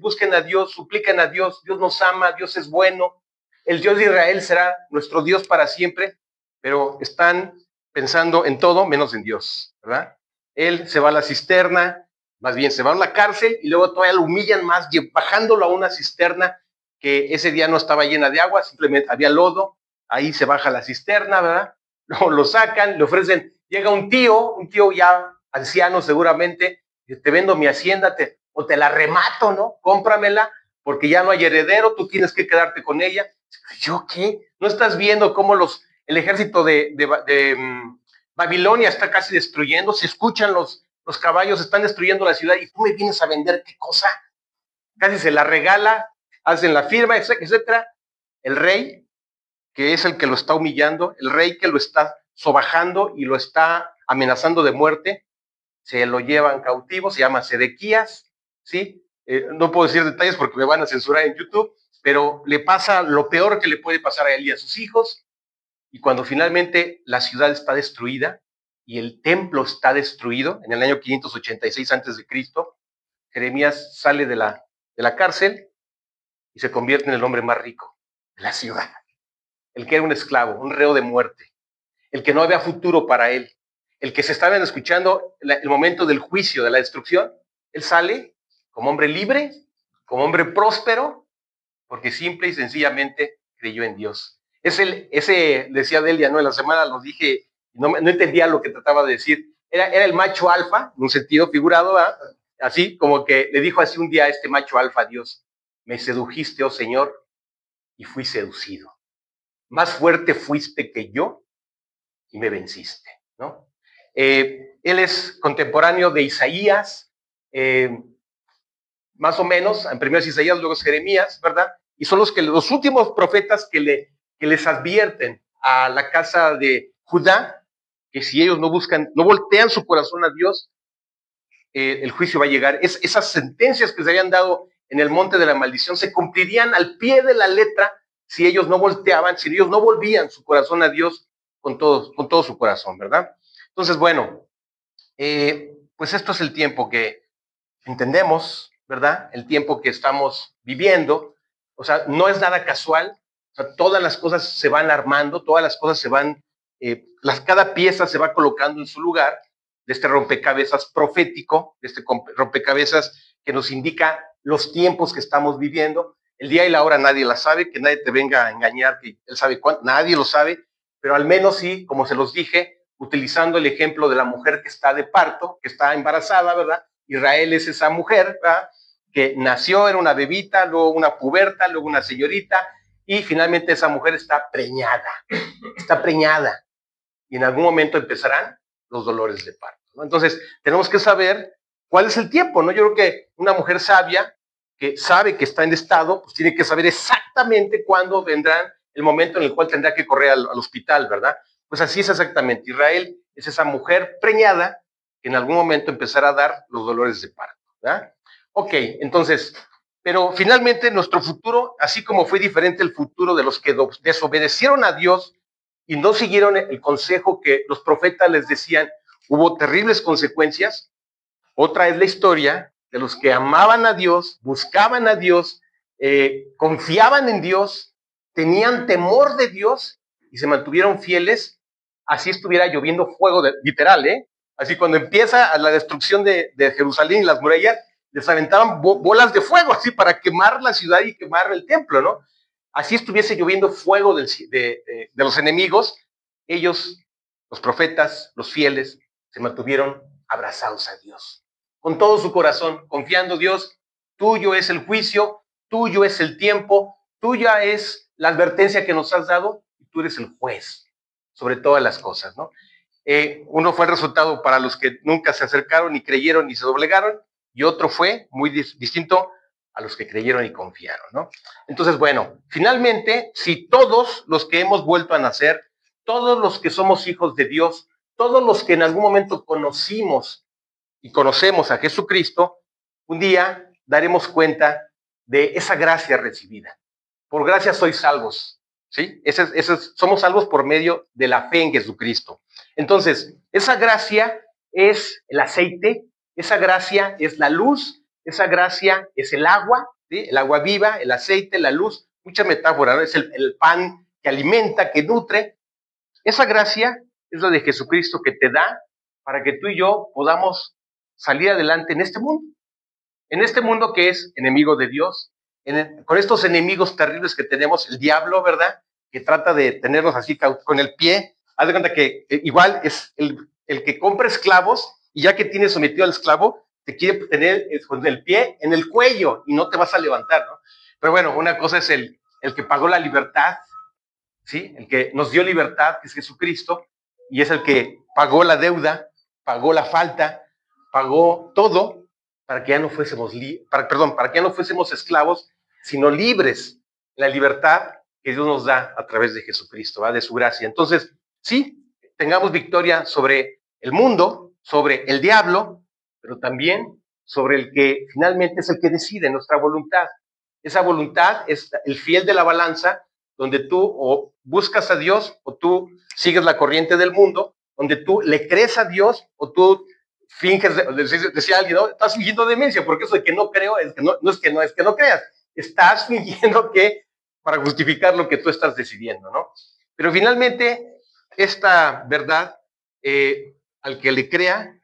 busquen a Dios, supliquen a Dios, Dios nos ama, Dios es bueno, el Dios de Israel será nuestro Dios para siempre, pero están pensando en todo menos en Dios, ¿verdad? Él se va a la cisterna, más bien se va a la cárcel y luego todavía lo humillan más, bajándolo a una cisterna que ese día no estaba llena de agua, simplemente había lodo, ahí se baja la cisterna, ¿verdad? Luego lo sacan, le ofrecen, llega un tío ya anciano seguramente, te vendo mi hacienda, o te la remato, ¿no? Cómpramela, porque ya no hay heredero, tú tienes que quedarte con ella. ¿Yo qué? ¿No estás viendo cómo el ejército de Babilonia está casi destruyendo? Se escuchan los caballos, están destruyendo la ciudad y tú me vienes a vender qué cosa. Casi se la regala, hacen la firma, etcétera. El rey, que es el que lo está humillando, el rey que lo está sobajando y lo está amenazando de muerte, se lo llevan cautivo, se llama Sedequías, ¿sí? No puedo decir detalles porque me van a censurar en YouTube, pero le pasa lo peor que le puede pasar a él y a sus hijos, y cuando finalmente la ciudad está destruida y el templo está destruido en el año 586 a.C., Jeremías sale de la cárcel y se convierte en el hombre más rico de la ciudad. El que era un esclavo, un reo de muerte, el que no había futuro para él, el que se estaban escuchando el momento del juicio, de la destrucción. Él sale como hombre libre, como hombre próspero, porque simple y sencillamente creyó en Dios. Ese decía Delia, ¿no? En la semana lo dije, no entendía lo que trataba de decir. Era el macho alfa, en un sentido figurado, ¿verdad? Así como que le dijo así un día a este macho alfa a Dios: me sedujiste, oh Señor, y fui seducido. Más fuerte fuiste que yo y me venciste, ¿no? Él es contemporáneo de Isaías, más o menos. En primero es Isaías, luego es Jeremías, ¿verdad? Y son los últimos profetas que les advierten a la casa de Judá que si ellos no voltean su corazón a Dios, el juicio va a llegar. Esas sentencias que se habían dado en el monte de la maldición se cumplirían al pie de la letra si ellos no volteaban, si ellos no volvían su corazón a Dios con todo su corazón, ¿verdad? Entonces, bueno, pues esto es el tiempo que entendemos, ¿verdad? El tiempo que estamos viviendo. O sea, no es nada casual. O sea, todas las cosas se van armando, todas las cosas se van, cada pieza se va colocando en su lugar, de este rompecabezas profético, de este rompecabezas que nos indica los tiempos que estamos viviendo. El día y la hora nadie la sabe, que nadie te venga a engañar, que él sabe cuánto, nadie lo sabe, pero al menos sí, como se los dije, utilizando el ejemplo de la mujer que está de parto, que está embarazada, ¿verdad? Israel es esa mujer, ¿verdad?, que nació, era una bebita, luego una puberta, luego una señorita, y finalmente esa mujer está preñada, y en algún momento empezarán los dolores de parto, ¿no? Entonces, tenemos que saber cuál es el tiempo, ¿no? Yo creo que una mujer sabia, que sabe que está en estado, pues tiene que saber exactamente cuándo vendrá el momento en el cual tendrá que correr al hospital, ¿verdad? Pues así es exactamente. Israel es esa mujer preñada que en algún momento empezará a dar los dolores de parto, ¿verdad? Ok, entonces, pero finalmente nuestro futuro, así como fue diferente el futuro de los que desobedecieron a Dios y no siguieron el consejo que los profetas les decían, hubo terribles consecuencias. Otra es la historia de los que amaban a Dios, buscaban a Dios, confiaban en Dios, tenían temor de Dios y se mantuvieron fieles, así estuviera lloviendo fuego, literal, ¿eh? Así cuando empieza la destrucción de Jerusalén y las murallas, les aventaban bolas de fuego, así para quemar la ciudad y quemar el templo, ¿no? Así estuviese lloviendo fuego de los enemigos, ellos, los profetas, los fieles, se mantuvieron abrazados a Dios, con todo su corazón, confiando: Dios, tuyo es el juicio, tuyo es el tiempo, tuya es la advertencia que nos has dado, y tú eres el juez sobre todas las cosas, ¿no? Uno fue el resultado para los que nunca se acercaron ni creyeron ni se doblegaron, y otro fue muy distinto a los que creyeron y confiaron, ¿no? Entonces, bueno, finalmente, si todos los que hemos vuelto a nacer, todos los que somos hijos de Dios, todos los que en algún momento conocimos y conocemos a Jesucristo, un día daremos cuenta de esa gracia recibida. Por gracia sois salvos, ¿sí? Somos salvos por medio de la fe en Jesucristo. Entonces, esa gracia es el aceite, esa gracia es la luz, esa gracia es el agua, ¿sí? El agua viva, el aceite, la luz, mucha metáfora, ¿no? Es el pan que alimenta, que nutre. Esa gracia es la de Jesucristo que te da para que tú y yo podamos salir adelante en este mundo que es enemigo de Dios, con estos enemigos terribles que tenemos, el diablo, ¿verdad?, que trata de tenernos así con el pie. Haz de cuenta que igual es el que compra esclavos, y ya que tiene sometido al esclavo, te quiere tener con el pie en el cuello y no te vas a levantar, ¿no? Pero bueno, una cosa es el que pagó la libertad, ¿sí? El que nos dio libertad, que es Jesucristo, y es el que pagó la deuda, pagó la falta, pagó todo para que ya no fuésemos para que ya no fuésemos esclavos, sino libres, la libertad que Dios nos da a través de Jesucristo, ¿va?, de su gracia. Entonces, sí, tengamos victoria sobre el mundo, sobre el diablo, pero también sobre el que finalmente es el que decide, nuestra voluntad. Esa voluntad es el fiel de la balanza, donde tú o buscas a Dios o tú sigues la corriente del mundo, donde tú le crees a Dios o tú finges, decía alguien, ¿no? Estás fingiendo demencia, porque eso de que no creo es que no es que no creas, estás fingiendo que para justificar lo que tú estás decidiendo, ¿no? Pero finalmente, esta verdad, al que le crea,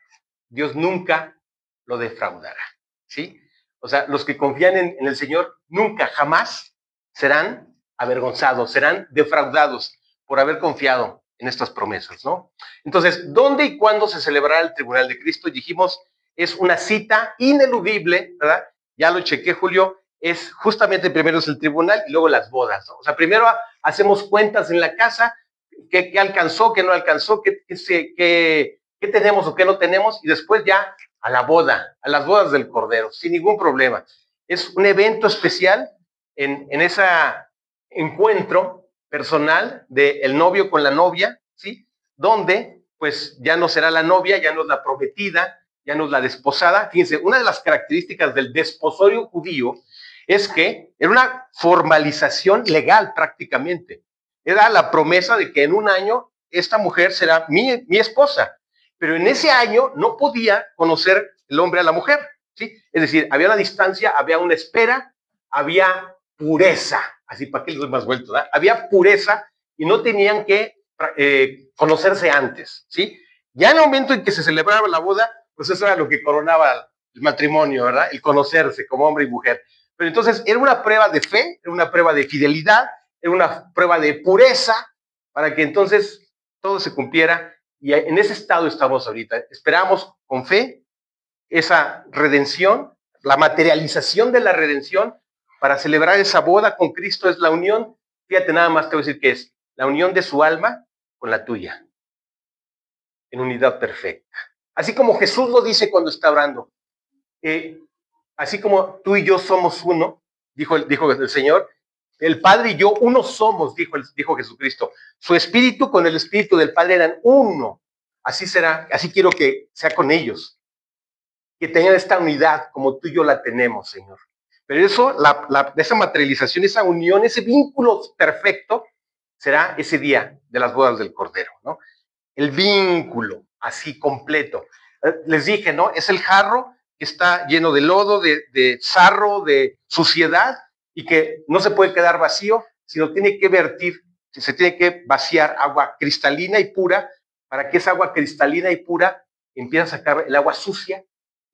Dios nunca lo defraudará, ¿sí? O sea, los que confían en el Señor nunca, jamás serán avergonzados, serán defraudados por haber confiado en estas promesas, ¿no? Entonces, ¿dónde y cuándo se celebrará el tribunal de Cristo? Dijimos, es una cita ineludible, ¿verdad? Ya lo chequé, Julio, es justamente primero es el tribunal y luego las bodas, ¿no? O sea, primero hacemos cuentas en la casa, qué alcanzó, qué no alcanzó, qué tenemos o qué no tenemos, y después ya a la boda, a las bodas del Cordero, sin ningún problema. Es un evento especial en ese encuentro personal del novio con la novia, ¿sí? Donde pues ya no será la novia, ya no es la prometida, ya no es la desposada. Fíjense, una de las características del desposorio judío es que era una formalización legal prácticamente. Era la promesa de que en un año esta mujer será mi esposa, pero en ese año no podía conocer el hombre a la mujer, ¿sí? Es decir, había una distancia, había una espera, había pureza, así para que les doy más vueltas, ¿verdad? Había pureza y no tenían que conocerse antes, ¿sí? Ya en el momento en que se celebraba la boda, pues eso era lo que coronaba el matrimonio, ¿verdad? El conocerse como hombre y mujer. Pero entonces era una prueba de fe, era una prueba de fidelidad, era una prueba de pureza, para que entonces todo se cumpliera, y en ese estado estamos ahorita. Esperamos con fe esa redención, la materialización de la redención, para celebrar esa boda con Cristo. Es la unión, fíjate nada más te voy a decir que es la unión de su alma con la tuya, en unidad perfecta. Así como Jesús lo dice cuando está orando, así como tú y yo somos uno, dijo el Señor, el Padre y yo uno somos, dijo Jesucristo. Su espíritu con el espíritu del Padre eran uno. Así será, así quiero que sea con ellos, que tengan esta unidad como tú y yo la tenemos, Señor. Pero eso, esa materialización, esa unión, ese vínculo perfecto, será ese día de las bodas del Cordero, ¿no? El vínculo así completo. Les dije, ¿no? Es el jarro que está lleno de lodo, de sarro, de suciedad, y que no se puede quedar vacío, sino tiene que vertir, se tiene que vaciar agua cristalina y pura, para que esa agua cristalina y pura empiece a sacar el agua sucia,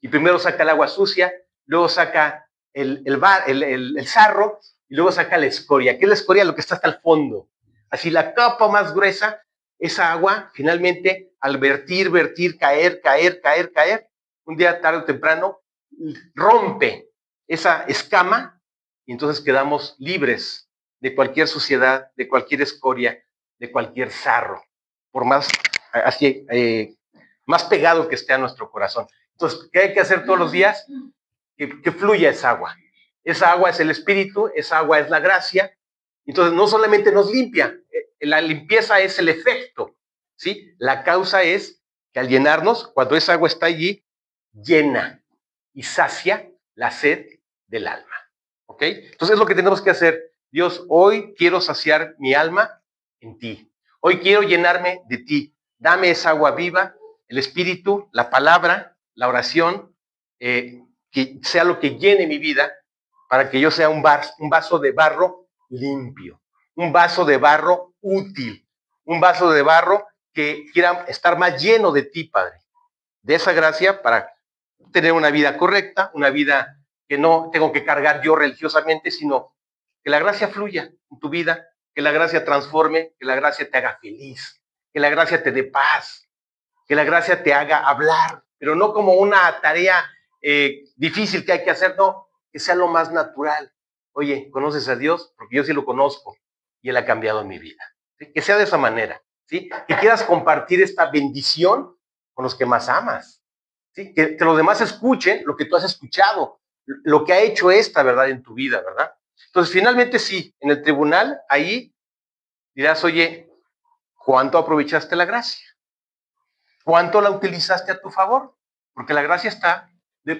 y primero saca el agua sucia, luego saca el sarro, y luego saca la escoria. ¿Qué es la escoria? Lo que está hasta el fondo. Así la capa más gruesa, esa agua, finalmente, al vertir, caer, un día tarde o temprano, rompe esa escama, y entonces quedamos libres de cualquier suciedad, de cualquier escoria, de cualquier sarro, por más, más pegado que esté a nuestro corazón. Entonces, ¿qué hay que hacer todos los días? Que fluya esa agua. Esa agua es el Espíritu, esa agua es la gracia. Entonces, no solamente nos limpia, la limpieza es el efecto, ¿sí? La causa es que al llenarnos, cuando esa agua está allí, llena y sacia la sed del alma, ¿ok? Entonces, es lo que tenemos que hacer. Dios, hoy quiero saciar mi alma en ti. Hoy quiero llenarme de ti. Dame esa agua viva, el Espíritu, la palabra, la oración, que sea lo que llene mi vida, para que yo sea un vaso de barro limpio, un vaso de barro útil, un vaso de barro que quiera estar más lleno de ti, Padre, de esa gracia, para tener una vida correcta, una vida que no tengo que cargar yo religiosamente, sino que la gracia fluya en tu vida, que la gracia transforme, que la gracia te haga feliz, que la gracia te dé paz, que la gracia te haga hablar, pero no como una tarea difícil que hay que hacer, no, que sea lo más natural. Oye, ¿conoces a Dios? Porque yo sí lo conozco y Él ha cambiado mi vida. ¿Sí? Que sea de esa manera, ¿sí? Que quieras compartir esta bendición con los que más amas, ¿sí? Que los demás escuchen lo que tú has escuchado, lo que ha hecho esta verdad en tu vida, ¿verdad? Entonces, finalmente sí, en el tribunal, ahí dirás, oye, ¿cuánto aprovechaste la gracia? ¿Cuánto la utilizaste a tu favor? Porque la gracia está,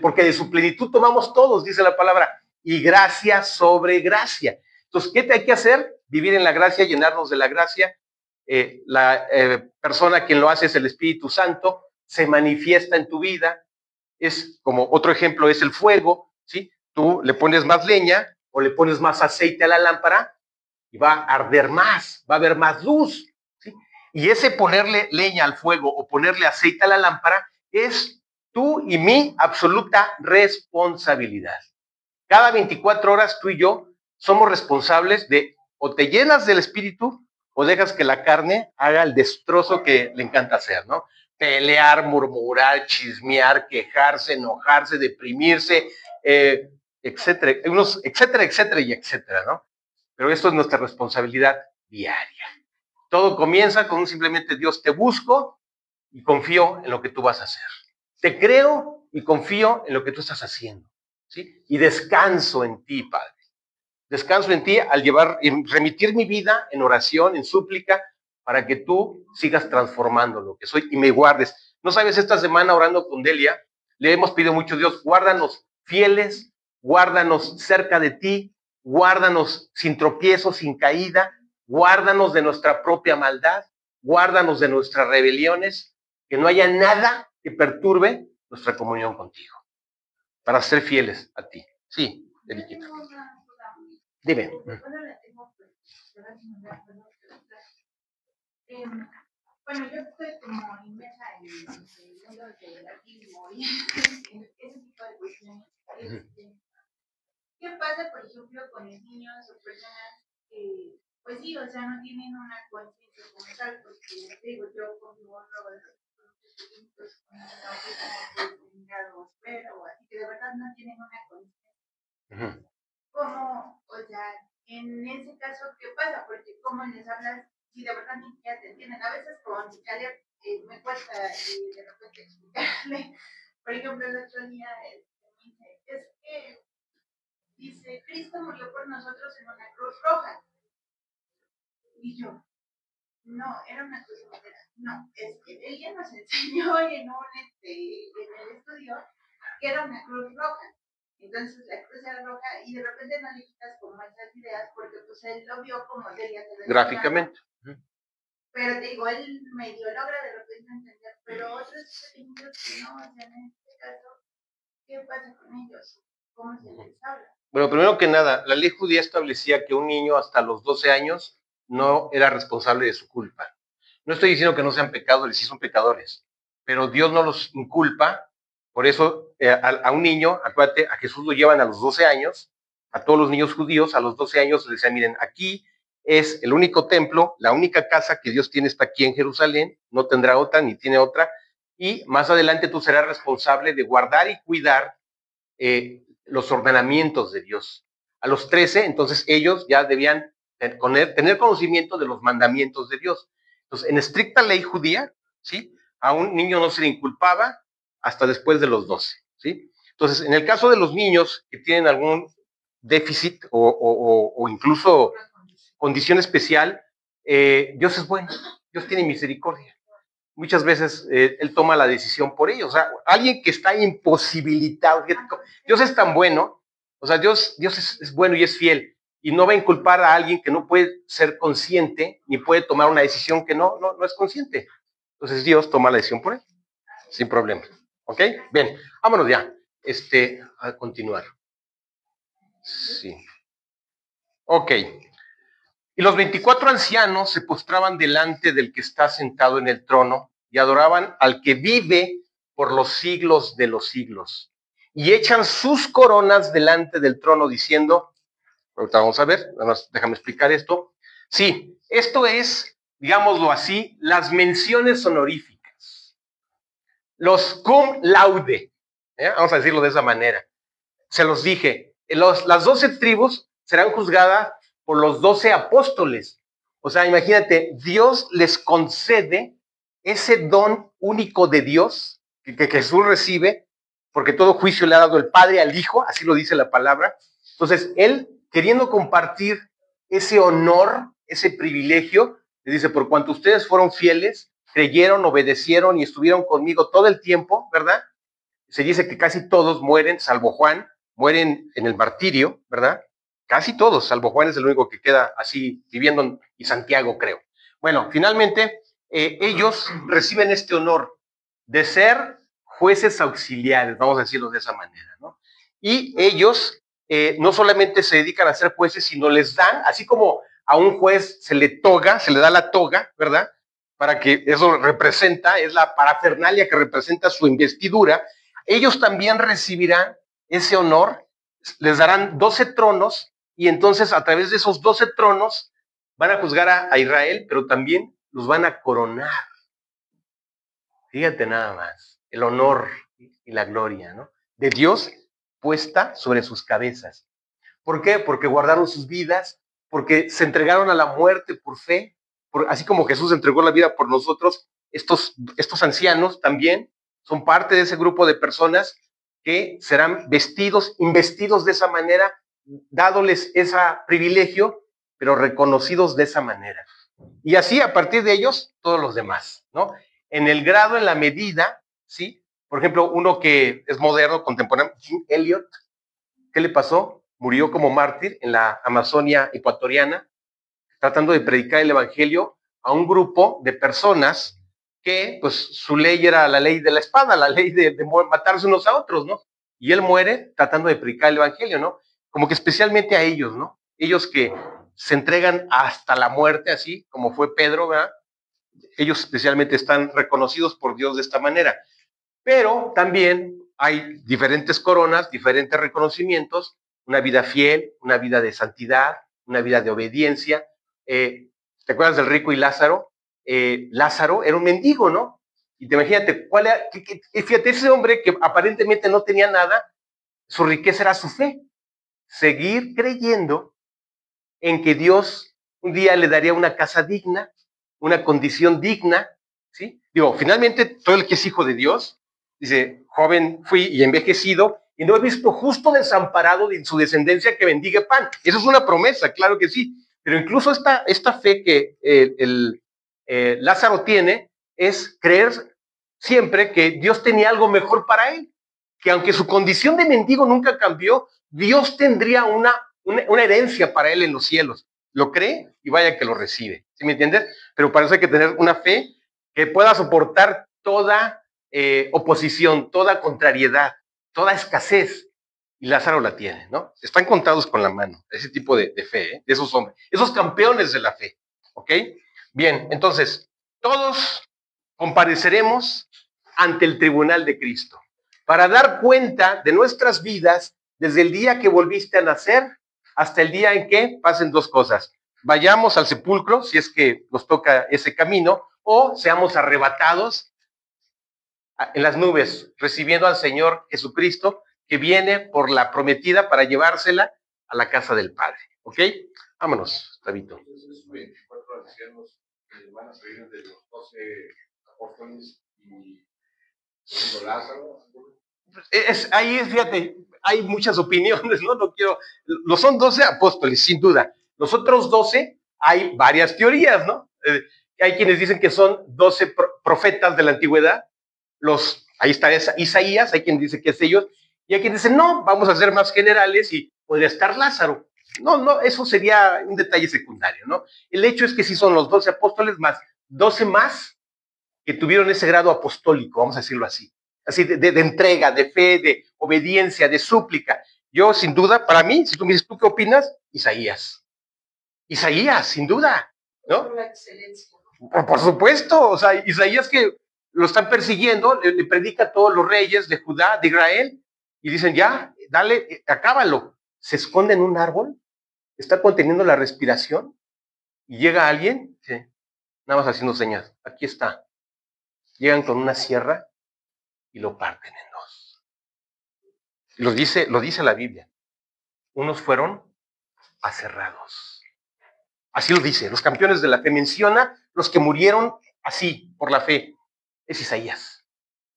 porque de su plenitud tomamos todos, dice la palabra, y gracia sobre gracia. Entonces, ¿qué te hay que hacer? Vivir en la gracia, llenarnos de la gracia, la persona quien lo hace es el Espíritu Santo, se manifiesta en tu vida. Es como otro ejemplo es el fuego, ¿sí? Tú le pones más leña o le pones más aceite a la lámpara y va a arder más, va a haber más luz, ¿sí? Y ese ponerle leña al fuego o ponerle aceite a la lámpara es tú y mi absoluta responsabilidad. Cada 24 horas tú y yo somos responsables de o te llenas del Espíritu o dejas que la carne haga el destrozo que le encanta hacer, ¿no? Pelear, murmurar, chismear, quejarse, enojarse, deprimirse, etcétera, etcétera, etcétera y etcétera, ¿no? Pero esto es nuestra responsabilidad diaria. Todo comienza con un simplemente Dios, te busco y confío en lo que tú vas a hacer. Te creo y confío en lo que tú estás haciendo, ¿sí? Y descanso en ti, Padre. Descanso en ti al remitir mi vida en oración, en súplica, para que tú sigas transformando lo que soy y me guardes. No sabes, esta semana orando con Delia, le hemos pedido mucho, Dios, guárdanos fieles, guárdanos cerca de ti, guárdanos sin tropiezo, sin caída, guárdanos de nuestra propia maldad, guárdanos de nuestras rebeliones, que no haya nada que perturbe nuestra comunión contigo, para ser fieles a ti. Sí, Deliquita. Dime. Bueno, yo estoy como inmersa en el mundo del autismo y ese tipo de cuestiones. ¿Qué pasa, por ejemplo, con los niños o personas que, pues sí, o sea, no tienen una conciencia como tal? Porque, digo, yo convivo luego de los pequeñitos con un autismo determinado, pero así que de verdad no tienen una conciencia. ¿Cómo, o sea, en ese caso, qué pasa? Porque cómo les hablas si de verdad ni siquiera te entienden. A veces con Caleb me cuesta de repente explicarle. Por ejemplo, el otro día me dice, es que, dice, Cristo murió por nosotros en una cruz roja. Y yo, no, era una cruz roja. No, es que ella nos enseñó en el estudio que era una cruz roja. Entonces la cruz era roja y de repente no le quitas como esas ideas porque pues él lo vio como Delia te lo gráficamente. Pero te digo, él medio logra de repente entender, pero otros pequeños que no, o sea, en este caso, ¿qué pasa con ellos? ¿Cómo se les habla? Bueno, primero que nada, la ley judía establecía que un niño hasta los 12 años no era responsable de su culpa. No estoy diciendo que no sean pecadores, sí son pecadores, pero Dios no los inculpa. Por eso a un niño, acuérdate, a Jesús lo llevan a los 12 años, a todos los niños judíos a los 12 años les decían, miren, aquí es el único templo, la única casa que Dios tiene está aquí en Jerusalén, no tendrá otra ni tiene otra, y más adelante tú serás responsable de guardar y cuidar los ordenamientos de Dios. A los 13, entonces ellos ya debían tener conocimiento de los mandamientos de Dios. Entonces, en estricta ley judía, ¿sí? A un niño no se le inculpaba hasta después de los 12, ¿sí? Entonces, en el caso de los niños que tienen algún déficit o incluso condición especial, Dios es bueno, Dios tiene misericordia. Muchas veces Él toma la decisión por ellos. O sea, alguien que está imposibilitado, Dios es tan bueno, o sea, Dios es bueno y es fiel, y no va a inculpar a alguien que no puede ser consciente, ni puede tomar una decisión que no es consciente. Entonces Dios toma la decisión por él, sin problema. ¿Ok? Bien, vámonos ya, a continuar. Sí. Ok. Y los 24 ancianos se postraban delante del que está sentado en el trono y adoraban al que vive por los siglos de los siglos. Y echan sus coronas delante del trono diciendo, ahorita vamos a ver, déjame explicar esto. Sí, esto es, digámoslo así, las menciones honoríficas. Los cum laude, vamos a decirlo de esa manera. Se los dije, las 12 tribus serán juzgadas por los 12 apóstoles. O sea, imagínate, Dios les concede ese don único de Dios que Jesús recibe, porque todo juicio le ha dado el Padre al Hijo, así lo dice la palabra. Entonces, Él, queriendo compartir ese honor, ese privilegio, le dice, por cuanto ustedes fueron fieles, creyeron, obedecieron y estuvieron conmigo todo el tiempo, ¿verdad? Se dice que casi todos mueren, salvo Juan, mueren en el martirio, ¿verdad? Casi todos, salvo Juan es el único que queda así viviendo, y Santiago, creo. Bueno, finalmente, ellos reciben este honor de ser jueces auxiliares, vamos a decirlo de esa manera, ¿no? Y ellos no solamente se dedican a ser jueces, sino les dan, así como a un juez se le da la toga, ¿verdad? Para que eso representa, es la parafernalia que representa su investidura, ellos también recibirán ese honor, les darán 12 tronos, y entonces a través de esos 12 tronos van a juzgar a Israel, pero también los van a coronar. Fíjate nada más, el honor y la gloria, ¿no? De Dios puesta sobre sus cabezas. ¿Por qué? Porque guardaron sus vidas, porque se entregaron a la muerte por fe, así como Jesús entregó la vida por nosotros, estos ancianos también son parte de ese grupo de personas que serán investidos de esa manera, dándoles ese privilegio, pero reconocidos de esa manera. Y así, a partir de ellos, todos los demás, ¿no? En el grado, en la medida, ¿sí? Por ejemplo, uno que es moderno, contemporáneo, Jim Elliot, ¿qué le pasó? Murió como mártir en la Amazonia ecuatoriana, tratando de predicar el evangelio a un grupo de personas que, pues, su ley era la ley de la espada, la ley de matarse unos a otros, ¿no? Y él muere tratando de predicar el evangelio, ¿no? Como que especialmente a ellos, ¿no? Ellos que se entregan hasta la muerte, así como fue Pedro, ¿verdad? Ellos especialmente están reconocidos por Dios de esta manera. Pero también hay diferentes coronas, diferentes reconocimientos, una vida fiel, una vida de santidad, una vida de obediencia. ¿Te acuerdas del rico y Lázaro? Lázaro era un mendigo, ¿no? Y te imagínate, fíjate, ese hombre que aparentemente no tenía nada, su riqueza era su fe. Seguir creyendo en que Dios un día le daría una casa digna, una condición digna, ¿sí? Digo, finalmente, todo el que es hijo de Dios, dice, joven fui y envejecido, y no he visto justo desamparado de su descendencia que bendiga pan. Eso es una promesa, claro que sí. Pero incluso esta fe que Lázaro tiene es creer siempre que Dios tenía algo mejor para él, que aunque su condición de mendigo nunca cambió, Dios tendría una herencia para él en los cielos. Lo cree y vaya que lo recibe. ¿Sí me entiendes? Pero para eso hay que tener una fe que pueda soportar toda oposición, toda contrariedad, toda escasez. Y Lázaro la tiene, ¿no? Están contados con la mano, ese tipo de fe, de esos hombres, esos campeones de la fe, ¿ok? Bien, entonces, todos compareceremos ante el tribunal de Cristo para dar cuenta de nuestras vidas desde el día que volviste a nacer hasta el día en que pasen dos cosas. Vayamos al sepulcro, si es que nos toca ese camino, o seamos arrebatados en las nubes, recibiendo al Señor Jesucristo, que viene por la prometida para llevársela a la casa del Padre. ¿Ok? Vámonos, Tabito. Esos 24 ancianos van a salir de los 12 apóstoles y Lázaro. Ahí, fíjate, hay muchas opiniones, ¿no? No son 12 apóstoles, sin duda. Los otros 12, hay varias teorías, ¿no? Hay quienes dicen que son 12 profetas de la antigüedad. Ahí está Isaías, hay quien dice que es ellos, y hay quien dice, no, vamos a ser más generales y podría estar Lázaro. No, eso sería un detalle secundario, ¿no? El hecho es que sí son los 12 apóstoles más 12 más que tuvieron ese grado apostólico, vamos a decirlo así de entrega, de fe, de obediencia, de súplica. Yo, sin duda, para mí, si tú me dices, ¿tú qué opinas? Isaías, sin duda, ¿no? Por la excelencia. Por supuesto, o sea, Isaías que lo están persiguiendo, le predica a todos los reyes de Judá, de Israel, y dicen, ya, dale, acábalo. Se esconde en un árbol, está conteniendo la respiración, y llega alguien, ¿sí? Nada más haciendo señas, aquí está. Llegan con una sierra y lo parten en dos. Lo dice la Biblia. Unos fueron aserrados. Así lo dice. Los campeones de la fe menciona los que murieron así, por la fe. Es Isaías.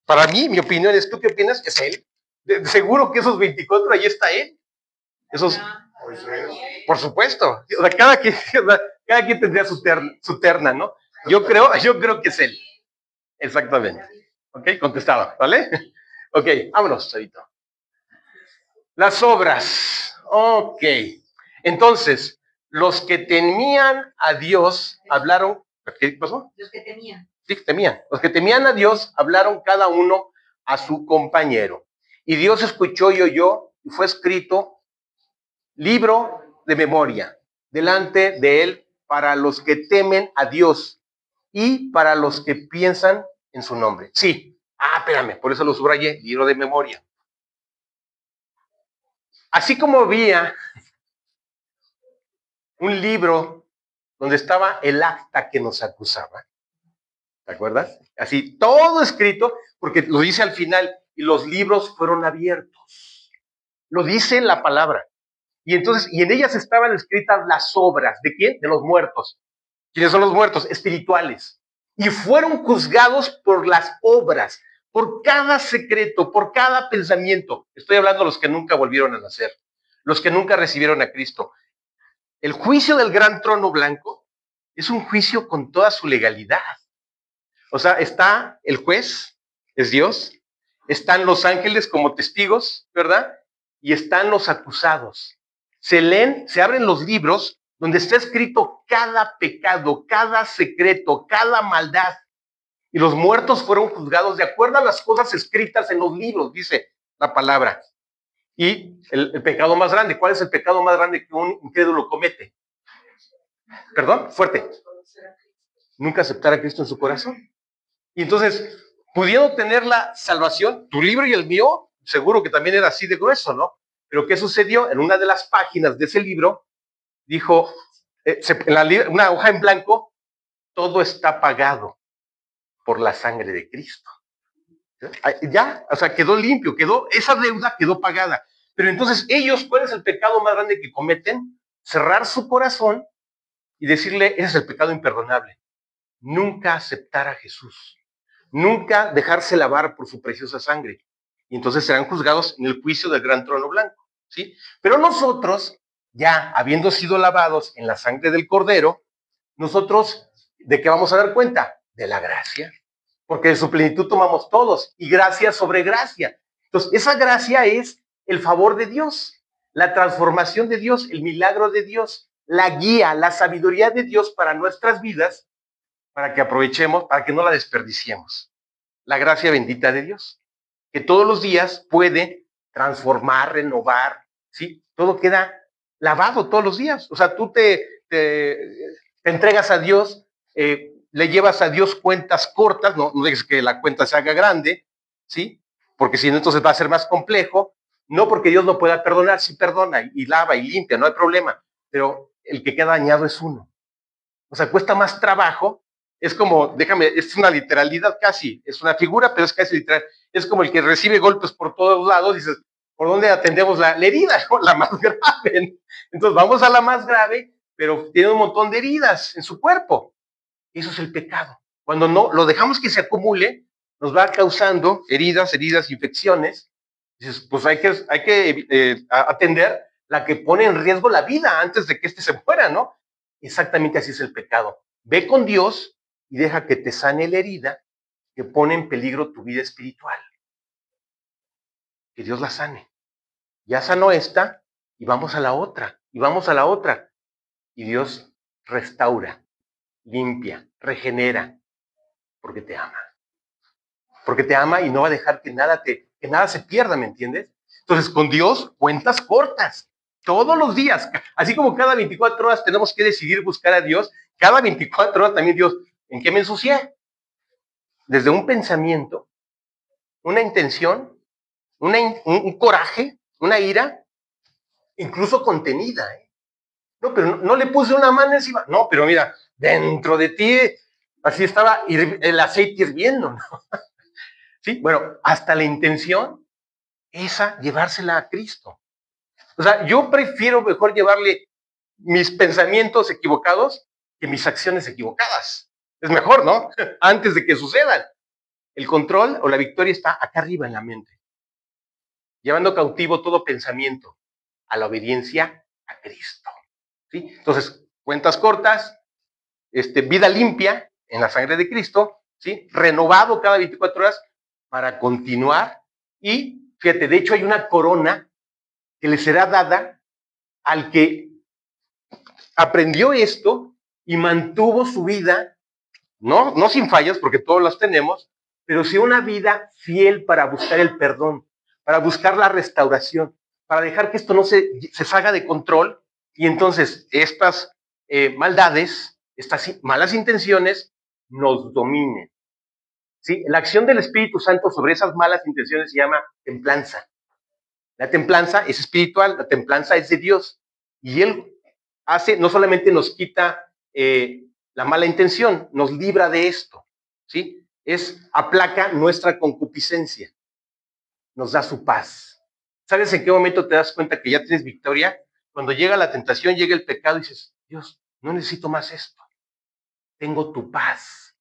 Para mí, mi opinión es, ¿tú qué opinas? Es él. Seguro que esos 24, ahí está él. Esos, por supuesto. O sea, cada quien tendría su terna, ¿no? Yo creo que es él. Exactamente. Ok, contestaba, ¿vale? Ok, vámonos, Chavito. Las obras. Ok. Entonces, los que temían a Dios hablaron ¿Qué pasó? Los que temían. Sí, temían. Los que temían a Dios hablaron cada uno a su compañero. Y Dios escuchó y oyó, y fue escrito libro de memoria delante de él para los que temen a Dios y para los que piensan en su nombre. Sí. Espérame, por eso lo subrayé, libro de memoria. Así como había un libro donde estaba el acta que nos acusaba, ¿te acuerdas? Así, todo escrito, porque lo dice al final, y los libros fueron abiertos. Lo dice la palabra. Y entonces, y en ellas estaban escritas las obras. ¿De quién? De los muertos. ¿Quiénes son los muertos? Espirituales. Y fueron juzgados por las obras, por cada secreto, por cada pensamiento. Estoy hablando de los que nunca volvieron a nacer, los que nunca recibieron a Cristo. El juicio del gran trono blanco es un juicio con toda su legalidad. O sea, está el juez, es Dios, están los ángeles como testigos, ¿verdad? Y están los acusados. Se leen, se abren los libros donde está escrito cada pecado, cada secreto, cada maldad. Y los muertos fueron juzgados de acuerdo a las cosas escritas en los libros, dice la palabra. Y el pecado más grande, ¿cuál es el pecado más grande que un incrédulo comete? ¿Perdón? Fuerte. Nunca aceptar a Cristo en su corazón. Y entonces, pudiendo tener la salvación, tu libro y el mío, seguro que también era así de grueso, ¿no? Pero ¿qué sucedió? En una de las páginas de ese libro, dijo, una hoja en blanco, todo está pagado por la sangre de Cristo. Ya, o sea, quedó limpio, esa deuda quedó pagada. Pero entonces ellos, ¿cuál es el pecado más grande que cometen? Cerrar su corazón y decirle, ese es el pecado imperdonable. Nunca aceptar a Jesús. Nunca dejarse lavar por su preciosa sangre. Y entonces serán juzgados en el juicio del gran trono blanco, ¿sí? Pero nosotros, ya habiendo sido lavados en la sangre del Cordero, nosotros, ¿de qué vamos a dar cuenta? De la gracia. Porque de su plenitud tomamos todos, y gracia sobre gracia. Entonces, esa gracia es el favor de Dios, la transformación de Dios, el milagro de Dios, la guía, la sabiduría de Dios para nuestras vidas, para que aprovechemos, para que no la desperdiciemos. La gracia bendita de Dios, que todos los días puede transformar, renovar, ¿sí? Todo queda lavado todos los días. O sea, tú te entregas a Dios, le llevas a Dios cuentas cortas, no dejes que la cuenta se haga grande, ¿sí? Porque si no, entonces va a ser más complejo. No porque Dios no pueda perdonar, sí perdona y lava y limpia, no hay problema. Pero el que queda dañado es uno. O sea, cuesta más trabajo. Es como, es una literalidad casi, es una figura, pero es casi literal. Es como el que recibe golpes por todos lados, dices, ¿por dónde atendemos la herida? La más grave. Entonces vamos a la más grave, pero tiene un montón de heridas en su cuerpo. Eso es el pecado. Cuando no lo dejamos que se acumule, nos va causando heridas, infecciones. Dices, pues hay que atender la que pone en riesgo la vida antes de que éste se muera, ¿no? Exactamente así es el pecado. Ve con Dios y deja que te sane la herida que pone en peligro tu vida espiritual. Que Dios la sane. Ya sanó esta y vamos a la otra, y vamos a la otra. Y Dios restaura, limpia, regenera, porque te ama. Porque te ama y no va a dejar que nada se pierda, ¿me entiendes? Entonces, con Dios, cuentas cortas. Todos los días, así como cada 24 horas tenemos que decidir buscar a Dios, cada 24 horas también Dios, ¿en qué me ensucié? Desde un pensamiento, una intención, un coraje, una ira, incluso contenida. No, pero no le puse una mano encima. No, pero mira, dentro de ti, así estaba el aceite hirviendo, ¿no? Sí, bueno, hasta la intención, esa, llevársela a Cristo. O sea, yo prefiero mejor llevarle mis pensamientos equivocados que mis acciones equivocadas. Es mejor, ¿no? Antes de que sucedan. El control o la victoria está acá arriba en la mente. Llevando cautivo todo pensamiento a la obediencia a Cristo. ¿Sí? Entonces, cuentas cortas, vida limpia en la sangre de Cristo, ¿sí? Renovado cada 24 horas para continuar. Y, fíjate, de hecho hay una corona que le será dada al que aprendió esto y mantuvo su vida no sin fallas, porque todos las tenemos, pero sí una vida fiel para buscar el perdón, para buscar la restauración, para dejar que esto no se salga de control y entonces estas maldades, estas malas intenciones nos dominen. ¿Sí? La acción del Espíritu Santo sobre esas malas intenciones se llama templanza. La templanza es espiritual, la templanza es de Dios. Y Él no solamente nos quita la mala intención, nos libra de esto. ¿Sí? Aplaca nuestra concupiscencia, nos da su paz. ¿Sabes en qué momento te das cuenta que ya tienes victoria? Cuando llega la tentación, llega el pecado y dices, Dios, no necesito más esto. Tengo tu paz,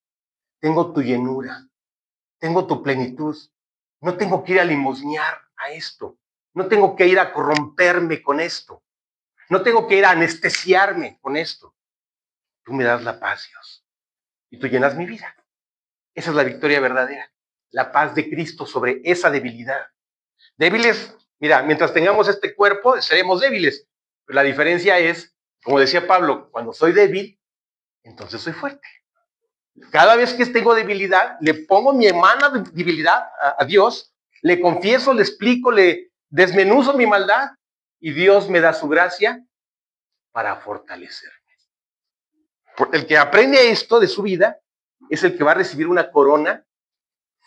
tengo tu llenura, tengo tu plenitud. No tengo que ir a limosnear a esto. No tengo que ir a corromperme con esto. No tengo que ir a anestesiarme con esto. Tú me das la paz, Dios. Y tú llenas mi vida. Esa es la victoria verdadera. La paz de Cristo sobre esa debilidad. Débiles, mira, mientras tengamos este cuerpo, seremos débiles. Pero la diferencia es, como decía Pablo, cuando soy débil, entonces soy fuerte. Cada vez que tengo debilidad, le pongo mi hermana de debilidad a Dios, le confieso, le explico, le desmenuzo mi maldad y Dios me da su gracia para fortalecerme. El que aprende esto de su vida es el que va a recibir una corona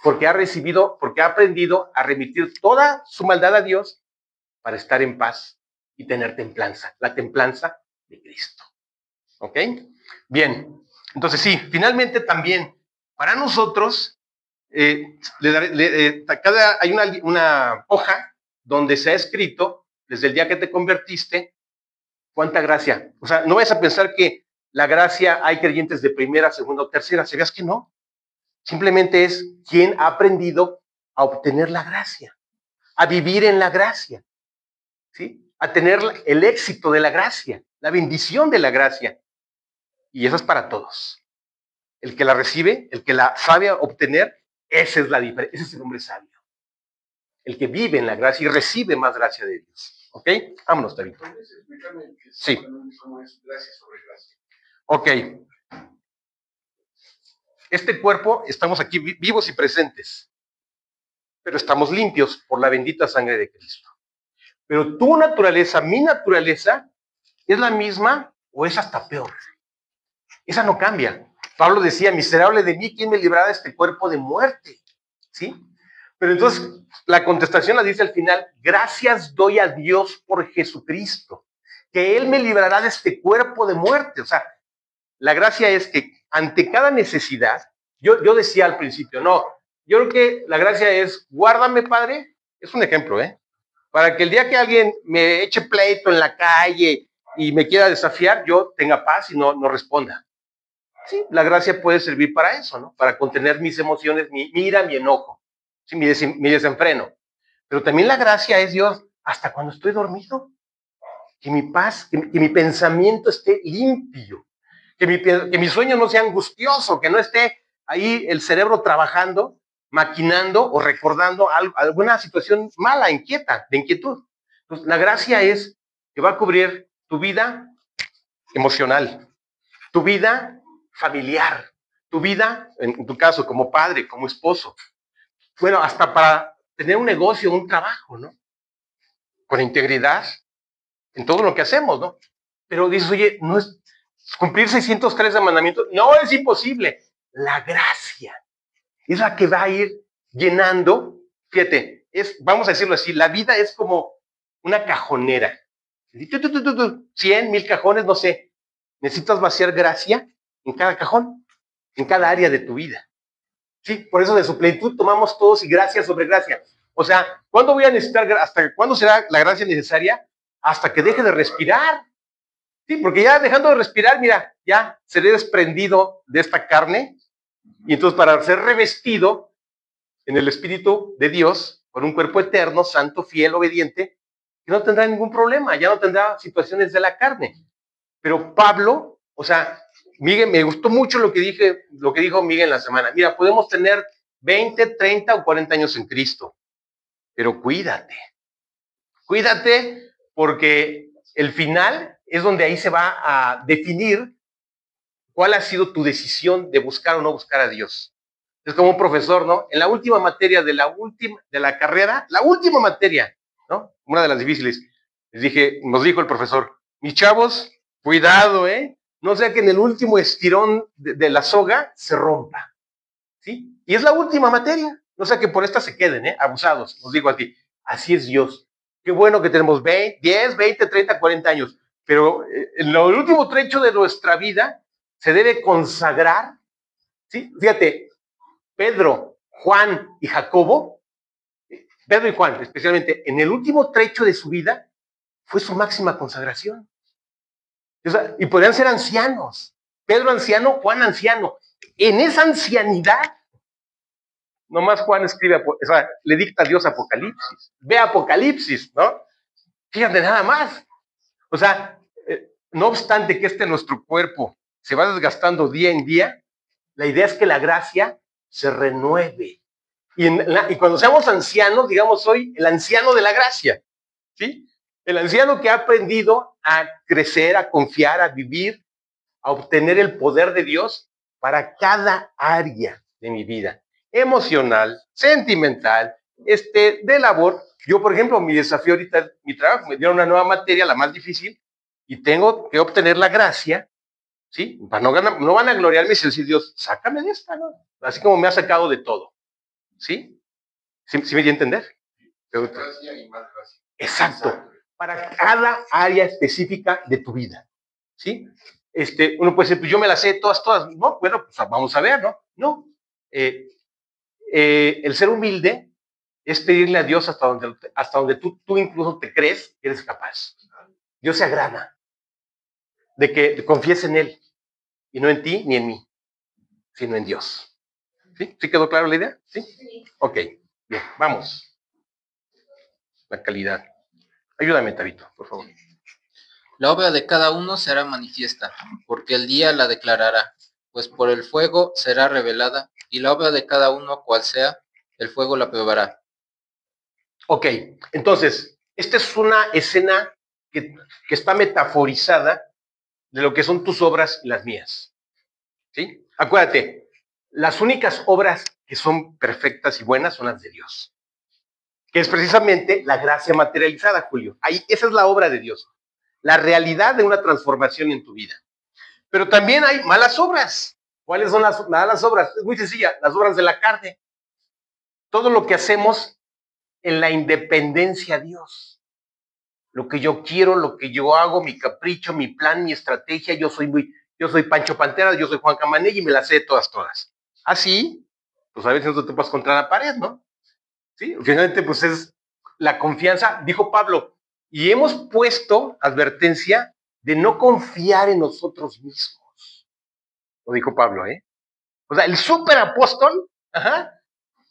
porque ha aprendido a remitir toda su maldad a Dios para estar en paz y tener templanza, la templanza de Cristo. ¿Ok? Bien. Entonces, sí, finalmente también, para nosotros, hay una hoja donde se ha escrito, desde el día que te convertiste, cuánta gracia. O sea, no vayas a pensar que la gracia hay creyentes de primera, segunda o tercera. ¿Sabías que no? Simplemente es quien ha aprendido a obtener la gracia, a vivir en la gracia, ¿sí? A tener el éxito de la gracia, la bendición de la gracia. Y eso es para todos. El que la recibe, el que la sabe obtener, esa es la diferencia, ese es el hombre sabio. El que vive en la gracia y recibe más gracia de Dios. ¿Ok? Vámonos, David. Sí. ¿Cómo es gracia sobre gracia? Ok. Este cuerpo, estamos aquí vivos y presentes, pero estamos limpios por la bendita sangre de Cristo. Pero tu naturaleza, mi naturaleza, ¿es la misma o es hasta peor? Esa no cambia. Pablo decía, miserable de mí, ¿quién me librará de este cuerpo de muerte? ¿Sí? Pero entonces la contestación la dice al final, gracias doy a Dios por Jesucristo, que Él me librará de este cuerpo de muerte. O sea, la gracia es que ante cada necesidad, yo decía al principio, no, yo creo que la gracia es, guárdame, Padre, es un ejemplo, para que el día que alguien me eche pleito en la calle y me quiera desafiar, yo tenga paz y no responda. Sí, la gracia puede servir para eso, ¿no? Para contener mis emociones, mi ira, mi enojo, ¿sí? mi desenfreno. Pero también la gracia es, Dios, hasta cuando estoy dormido, que mi paz, que mi pensamiento esté limpio, que mi sueño no sea angustioso, que no esté ahí el cerebro trabajando, maquinando o recordando alguna situación mala, de inquietud. Entonces, la gracia es que va a cubrir tu vida emocional, tu vida familiar, tu vida, en tu caso, como padre, como esposo. Bueno, hasta para tener un negocio, un trabajo, ¿no? Con integridad en todo lo que hacemos, ¿no? Pero dices, oye, no es cumplir 613 mandamientos, no es imposible. La gracia es la que va a ir llenando, fíjate, vamos a decirlo así, la vida es como una cajonera. 100, 1000 cajones, no sé. Necesitas vaciar gracia en cada cajón, en cada área de tu vida. Sí, por eso de su plenitud tomamos todos y gracia sobre gracia. O sea, ¿cuándo voy a necesitar, hasta cuándo será la gracia necesaria? Hasta que deje de respirar. Sí, porque ya dejando de respirar, mira, ya seré desprendido de esta carne y entonces para ser revestido en el Espíritu de Dios por un cuerpo eterno, santo, fiel, obediente, que no tendrá ningún problema, ya no tendrá situaciones de la carne. Pero Pablo, o sea, Miguel, me gustó mucho lo que dijo Miguel en la semana. Mira, podemos tener 20, 30 o 40 años en Cristo, pero cuídate porque el final es donde ahí se va a definir ¿Cuál ha sido tu decisión de buscar o no buscar a Dios? Es como un profesor, ¿no? En la última materia de la carrera, la última materia, ¿no? Una de las difíciles. Nos dijo el profesor, mis chavos, cuidado, no sea que en el último estirón de la soga se rompa, ¿sí? Y es la última materia, no sea que por esta se queden, abusados, nos digo así. Así es Dios. Qué bueno que tenemos 10, 20, 30, 40 años, pero en el último trecho de nuestra vida se debe consagrar, ¿sí? Fíjate, Pedro, Juan y Jacobo, Pedro y Juan especialmente, en el último trecho de su vida fue su máxima consagración. O sea, y podrían ser ancianos, Pedro anciano, Juan anciano. En esa ancianidad, nomás Juan escribe, o sea, le dicta a Dios Apocalipsis. Ve Apocalipsis, ¿no? Fíjate nada más. O sea, no obstante que nuestro cuerpo se va desgastando día en día, la idea es que la gracia se renueve. Y cuando seamos ancianos, digamos, soy el anciano de la gracia, ¿sí? El anciano que ha aprendido a crecer, a confiar, a vivir, a obtener el poder de Dios para cada área de mi vida. Emocional, sentimental, de labor. Yo, por ejemplo, mi desafío ahorita, mi trabajo, me dieron una nueva materia, la más difícil, y tengo que obtener la gracia, ¿sí? Para no van a gloriarme y decir, Dios, sácame de esta, ¿no? Así como me ha sacado de todo, ¿sí? ¿Sí me di a entender? Gracia y más gracia. Exacto. Para cada área específica de tu vida, ¿sí? Uno puede decir, pues yo me las sé todas. No, bueno, pues vamos a ver, ¿no? No. El ser humilde es pedirle a Dios hasta donde tú incluso te crees que eres capaz. Dios se agrada de que confíes en Él, y no en ti ni en mí, sino en Dios. ¿Sí? ¿Sí quedó claro la idea? ¿Sí? Ok, bien, vamos. La calidad. Ayúdame, Tabito, por favor. La obra de cada uno será manifiesta, porque el día la declarará, pues por el fuego será revelada, y la obra de cada uno, cual sea, el fuego la probará. Ok, entonces, esta es una escena que está metaforizada de lo que son tus obras y las mías. ¿Sí? Acuérdate, las únicas obras que son perfectas y buenas son las de Dios, que es precisamente la gracia materializada, Julio. Esa es la obra de Dios, la realidad de una transformación en tu vida. Pero también hay malas obras. ¿Cuáles son las malas obras? Es muy sencilla, las obras de la carne. Todo lo que hacemos en la independencia a Dios. Lo que yo quiero, lo que yo hago, mi capricho, mi plan, mi estrategia. Yo soy Pancho Pantera, yo soy Juan Camaney y me las sé todas. Así, pues a veces no te pasas contra la pared, ¿no? Sí, finalmente pues es la confianza, dijo Pablo, y hemos puesto advertencia de no confiar en nosotros mismos. Lo dijo Pablo, O sea, el superapóstol,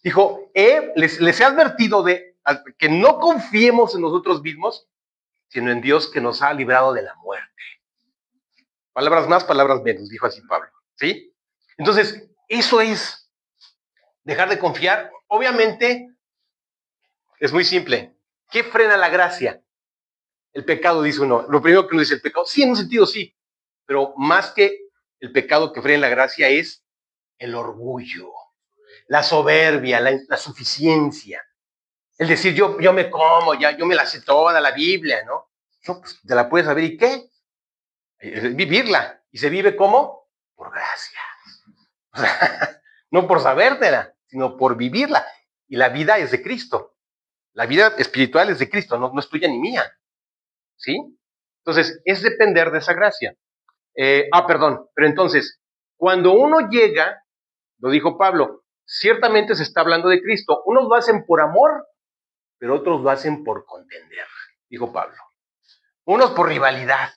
dijo, les he advertido de que no confiemos en nosotros mismos, sino en Dios que nos ha librado de la muerte. Palabras más, palabras menos, dijo así Pablo, ¿sí? Entonces, eso es dejar de confiar. Obviamente, es muy simple. ¿Qué frena la gracia? El pecado, dice uno. Lo primero que uno dice, el pecado, sí, en un sentido sí, pero más que el pecado que frena la gracia es el orgullo, la soberbia, la suficiencia. El decir, yo me como, yo me la sé toda la Biblia, ¿no? No, pues te la puedes saber, ¿y qué? Vivirla. ¿Y se vive cómo? Por gracia. O sea, no por sabértela, sino por vivirla. Y la vida es de Cristo. La vida espiritual es de Cristo, no es tuya ni mía. ¿Sí? Entonces, es depender de esa gracia. Pero entonces, cuando uno llega, lo dijo Pablo, ciertamente se está hablando de Cristo. Unos lo hacen por amor, pero otros lo hacen por contender, dijo Pablo. Unos por rivalidad.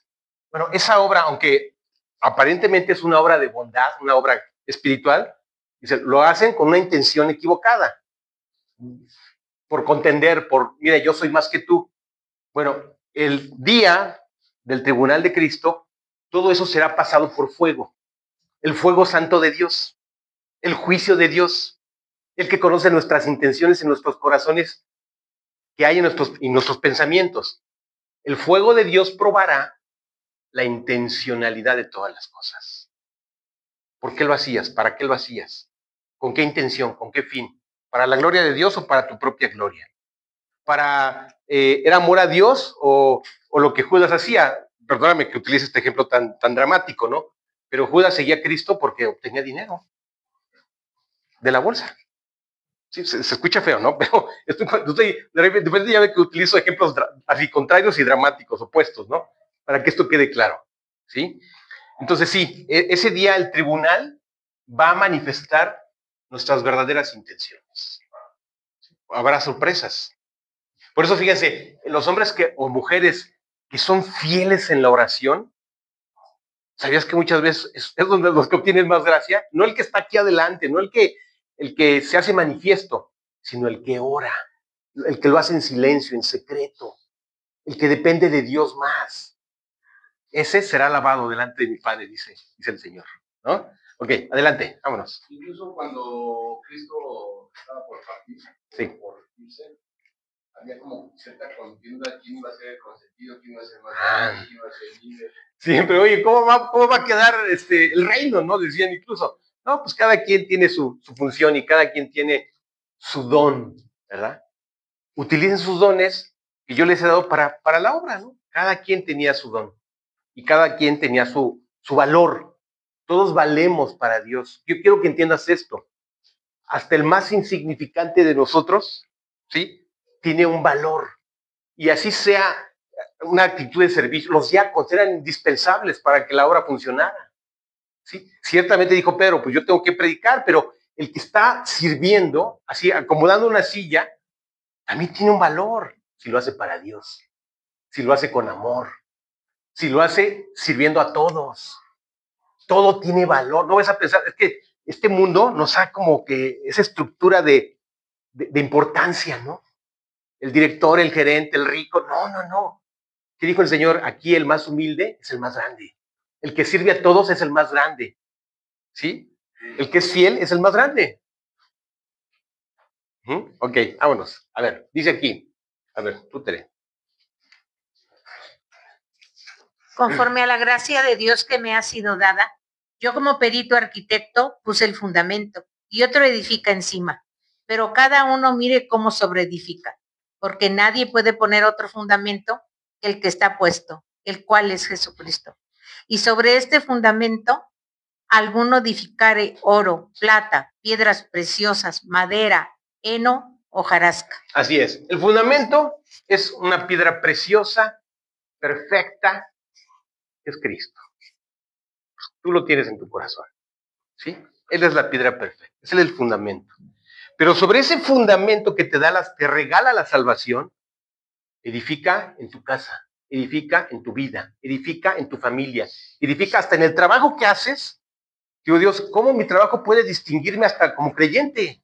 Bueno, esa obra, aunque aparentemente es una obra de bondad, una obra espiritual, dice, lo hacen con una intención equivocada. Por contender, mira, yo soy más que tú. Bueno, el día del tribunal de Cristo, todo eso será pasado por fuego. El fuego santo de Dios, el juicio de Dios, el que conoce nuestras intenciones en nuestros corazones, que hay en nuestros pensamientos. El fuego de Dios probará la intencionalidad de todas las cosas. ¿Por qué lo hacías? ¿Para qué lo hacías? ¿Con qué intención? ¿Con qué fin? ¿Para la gloria de Dios o para tu propia gloria? ¿Era amor a Dios o lo que Judas hacía? Perdóname que utilice este ejemplo tan dramático, ¿no? Pero Judas seguía a Cristo porque obtenía dinero de la bolsa. Sí, se escucha feo, ¿no? Pero de repente ya ve que utilizo ejemplos así contrarios y dramáticos, opuestos, ¿no? Para que esto quede claro, ¿sí? Entonces sí, ese día el tribunal va a manifestar nuestras verdaderas intenciones. Habrá sorpresas. Por eso fíjense, los hombres o mujeres que son fieles en la oración, ¿sabías que muchas veces es donde los que obtienen más gracia? No el que está aquí adelante, no el que se hace manifiesto, sino el que ora, el que lo hace en silencio, en secreto, el que depende de Dios más. Ese será alabado delante de mi Padre, dice el Señor, ¿no? Ok, adelante, vámonos. Incluso cuando Cristo estaba por partir, sí, por irse, había como cierta contienda, quién iba a ser el consentido, quién iba a ser más grande, quién iba a ser el líder. Siempre, oye, ¿cómo va a quedar el reino, no? Decían incluso. No, pues cada quien tiene su función y cada quien tiene su don, ¿verdad? Utilicen sus dones que yo les he dado para la obra, ¿no? Cada quien tenía su don y cada quien tenía su valor. Todos valemos para Dios. Yo quiero que entiendas esto. Hasta el más insignificante de nosotros, ¿sí?, tiene un valor. Y así sea una actitud de servicio. Los diáconos eran indispensables para que la obra funcionara. ¿Sí? Ciertamente dijo Pedro, pues yo tengo que predicar, pero el que está sirviendo, así acomodando una silla, también tiene un valor si lo hace para Dios, si lo hace con amor, si lo hace sirviendo a todos. Todo tiene valor. No vas a pensar, es que este mundo nos da como que esa estructura de importancia, ¿no? El director, el gerente, el rico. No. ¿Qué dijo el Señor? Aquí el más humilde es el más grande. El que sirve a todos es el más grande. ¿Sí? El que es fiel es el más grande. Ok, vámonos. A ver, dice aquí. A ver, tú, Tere. Conforme a la gracia de Dios que me ha sido dada, yo como perito arquitecto puse el fundamento y otro edifica encima, pero cada uno mire cómo sobreedifica, porque nadie puede poner otro fundamento que el que está puesto, el cual es Jesucristo. Y sobre este fundamento, alguno edificare oro, plata, piedras preciosas, madera, heno, hojarasca. Así es. El fundamento es una piedra preciosa, perfecta, es Cristo. Tú lo tienes en tu corazón, ¿sí? Él es la piedra perfecta, es el fundamento. Pero sobre ese fundamento que te regala la salvación, edifica en tu casa, edifica en tu vida, edifica en tu familia, edifica hasta en el trabajo que haces. Digo, Dios, ¿cómo mi trabajo puede distinguirme hasta como creyente?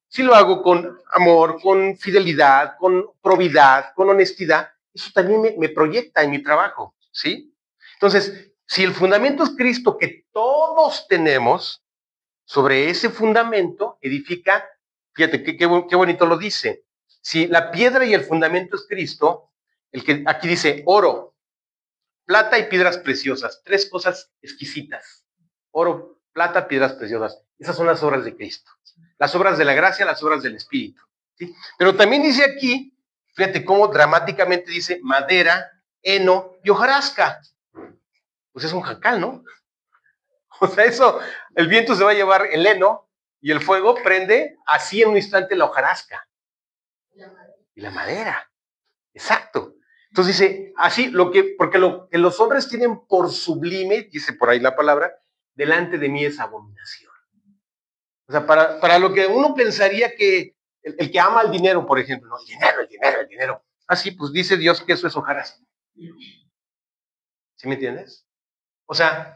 Si lo hago con amor, con fidelidad, con probidad, con honestidad, eso también me proyecta en mi trabajo, ¿sí? Entonces, si el fundamento es Cristo que todos tenemos, sobre ese fundamento edifica, fíjate qué bonito lo dice. Si la piedra y el fundamento es Cristo, el que aquí dice oro, plata y piedras preciosas, tres cosas exquisitas. Oro, plata, piedras preciosas. Esas son las obras de Cristo. Las obras de la gracia, las obras del Espíritu, ¿sí? Pero también dice aquí, fíjate cómo dramáticamente dice madera, heno y hojarasca. Pues es un jacal, ¿no? O sea, eso, el viento se va a llevar el heno y el fuego prende así en un instante la hojarasca. Y la madera. Exacto. Entonces dice, así, porque lo que los hombres tienen por sublime, dice por ahí la palabra, delante de mí es abominación. O sea, para lo que uno pensaría que el que ama el dinero, por ejemplo, ¿no? El dinero. Así, pues dice Dios que eso es hojarasca. ¿Sí me entiendes? O sea,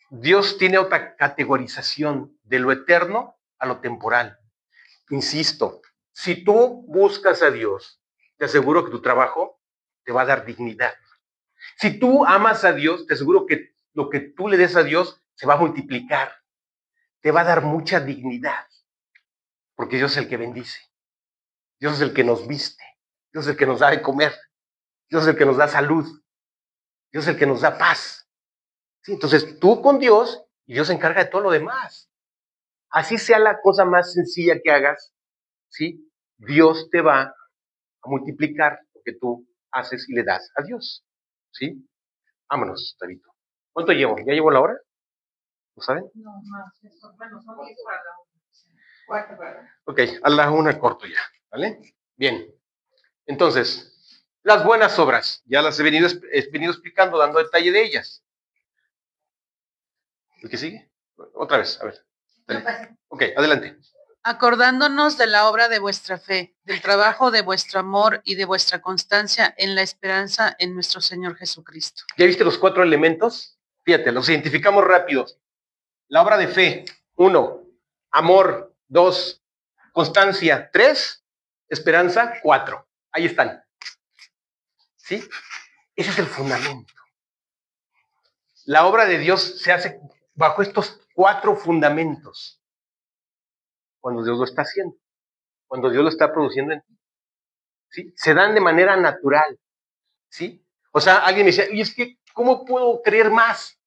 Dios tiene otra categorización de lo eterno a lo temporal. Insisto, si tú buscas a Dios, te aseguro que tu trabajo te va a dar dignidad. Si tú amas a Dios, te aseguro que lo que tú le des a Dios se va a multiplicar. Te va a dar mucha dignidad. Porque Dios es el que bendice. Dios es el que nos viste. Dios es el que nos da de comer. Dios es el que nos da salud. Dios es el que nos da paz. ¿Sí? Entonces, tú con Dios Y Dios se encarga de todo lo demás. Así sea la cosa más sencilla que hagas, ¿sí? Dios te va a multiplicar lo que tú haces y le das a Dios, ¿sí? Vámonos, Tabito. ¿Cuánto llevo? ¿Ya llevo la hora? ¿Lo saben? No, más. Bueno, son 10 para la 1. Cuarto para la 1. Ok, a la 1 corto ya, ¿vale? Bien. Entonces, las buenas obras, ya las he venido explicando, dando detalle de ellas. ¿El que sigue? Otra vez, a ver. Dale. Ok, adelante. Acordándonos de la obra de vuestra fe, del trabajo de vuestro amor y de vuestra constancia en la esperanza en nuestro Señor Jesucristo. ¿Ya viste los 4 elementos? Fíjate, los identificamos rápidos. La obra de fe, 1. Amor, 2. Constancia, 3. Esperanza, 4. Ahí están. ¿Sí? Ese es el fundamento. La obra de Dios se hace bajo estos 4 fundamentos. Cuando Dios lo está haciendo. Cuando Dios lo está produciendo en ti. ¿Sí? Se dan de manera natural. ¿Sí? O sea, alguien me dice, oye, es que, ¿cómo puedo creer más?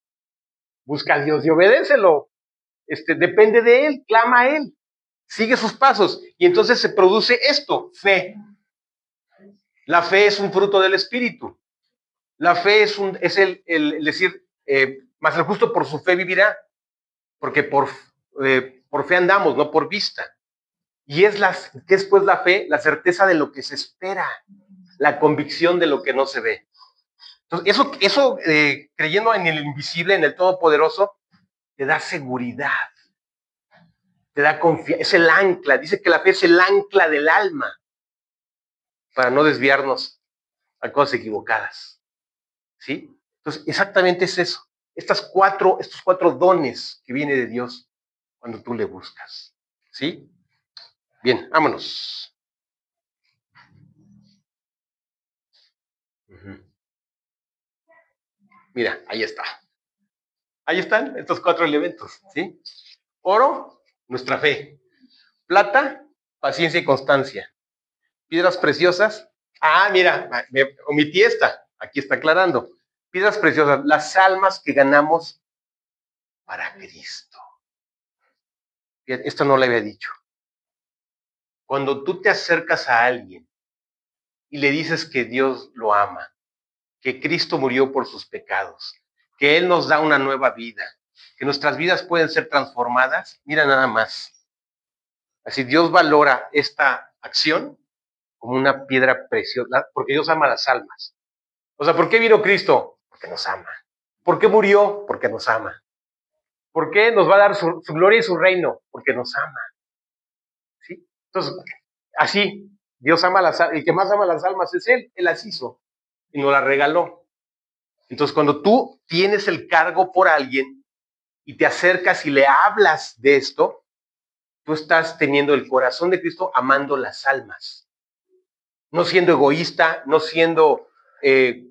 Busca a Dios y obedécelo. Depende de Él, clama a Él. Sigue sus pasos. Y entonces se produce esto, fe. La fe es un fruto del Espíritu. La fe es el decir, mas el justo por su fe vivirá. Porque por fe andamos, no por vista. Y ¿qué es pues la fe? La certeza de lo que se espera, la convicción de lo que no se ve. Entonces, eso creyendo en el invisible, en el Todopoderoso, te da seguridad, te da confianza, es el ancla. Dice que la fe es el ancla del alma para no desviarnos a cosas equivocadas. ¿Sí? Entonces, exactamente es eso. Estos cuatro dones que vienen de Dios cuando tú le buscas. ¿Sí? Bien, vámonos. Mira, ahí está. Ahí están estos 4 elementos, ¿sí? Oro, nuestra fe. Plata, paciencia y constancia. Piedras preciosas. Mira, me omití esta. Aquí está aclarando. Piedras preciosas, las almas que ganamos para Cristo. Fíjate, esto no lo había dicho. Cuando tú te acercas a alguien y le dices que Dios lo ama, que Cristo murió por sus pecados, que Él nos da una nueva vida, que nuestras vidas pueden ser transformadas, mira nada más. Así Dios valora esta acción como una piedra preciosa, porque Dios ama a las almas. O sea, ¿por qué vino Cristo? Porque nos ama. ¿Por qué murió? Porque nos ama. ¿Por qué nos va a dar su gloria y su reino? Porque nos ama. ¿Sí? Entonces, así, Dios ama a las almas, el que más ama a las almas es Él las hizo y nos las regaló. Entonces, cuando tú tienes el cargo por alguien y te acercas y le hablas de esto, tú estás teniendo el corazón de Cristo amando las almas. No siendo egoísta, no siendo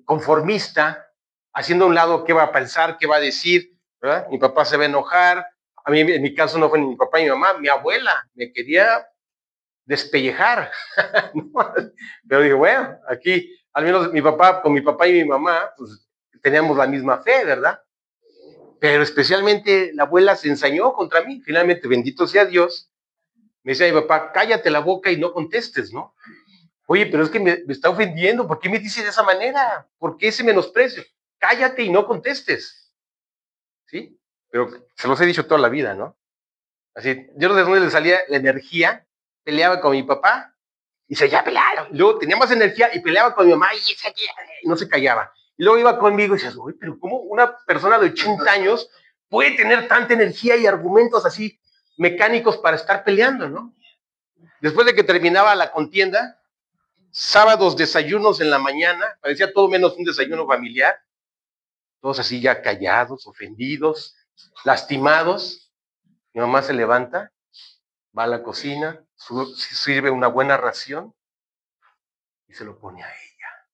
conformista, haciendo a un lado qué va a pensar, qué va a decir, ¿verdad? Mi papá se va a enojar. A mí, en mi caso, no fue ni mi papá ni mi mamá, mi abuela me quería despellejar. Pero digo, bueno, aquí, al menos con mi papá y mi mamá, pues teníamos la misma fe, ¿verdad? Pero especialmente la abuela se ensañó contra mí. Finalmente, bendito sea Dios, me decía mi papá, cállate la boca y no contestes, ¿no? Oye, pero es que me está ofendiendo. ¿Por qué me dice de esa manera? ¿Por qué ese menosprecio? Cállate y no contestes. ¿Sí? Pero se los he dicho toda la vida, ¿no? Así, yo no sé de dónde le salía la energía, peleaba con mi papá y se ya peleaba. Luego tenía más energía y peleaba con mi mamá y no se callaba. Y luego iba conmigo y decías, uy, pero ¿cómo una persona de 80 años puede tener tanta energía y argumentos así mecánicos para estar peleando, ¿no? Después de que terminaba la contienda, sábados desayunos en la mañana, parecía todo menos un desayuno familiar, todos así ya callados, ofendidos, lastimados. Mi mamá se levanta, va a la cocina, sirve una buena ración y se lo pone a ella.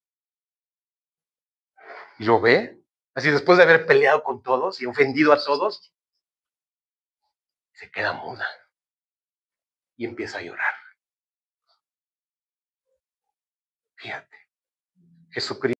Y lo ve, así después de haber peleado con todos y ofendido a todos, se queda muda y empieza a llorar. Fíjate, Jesucristo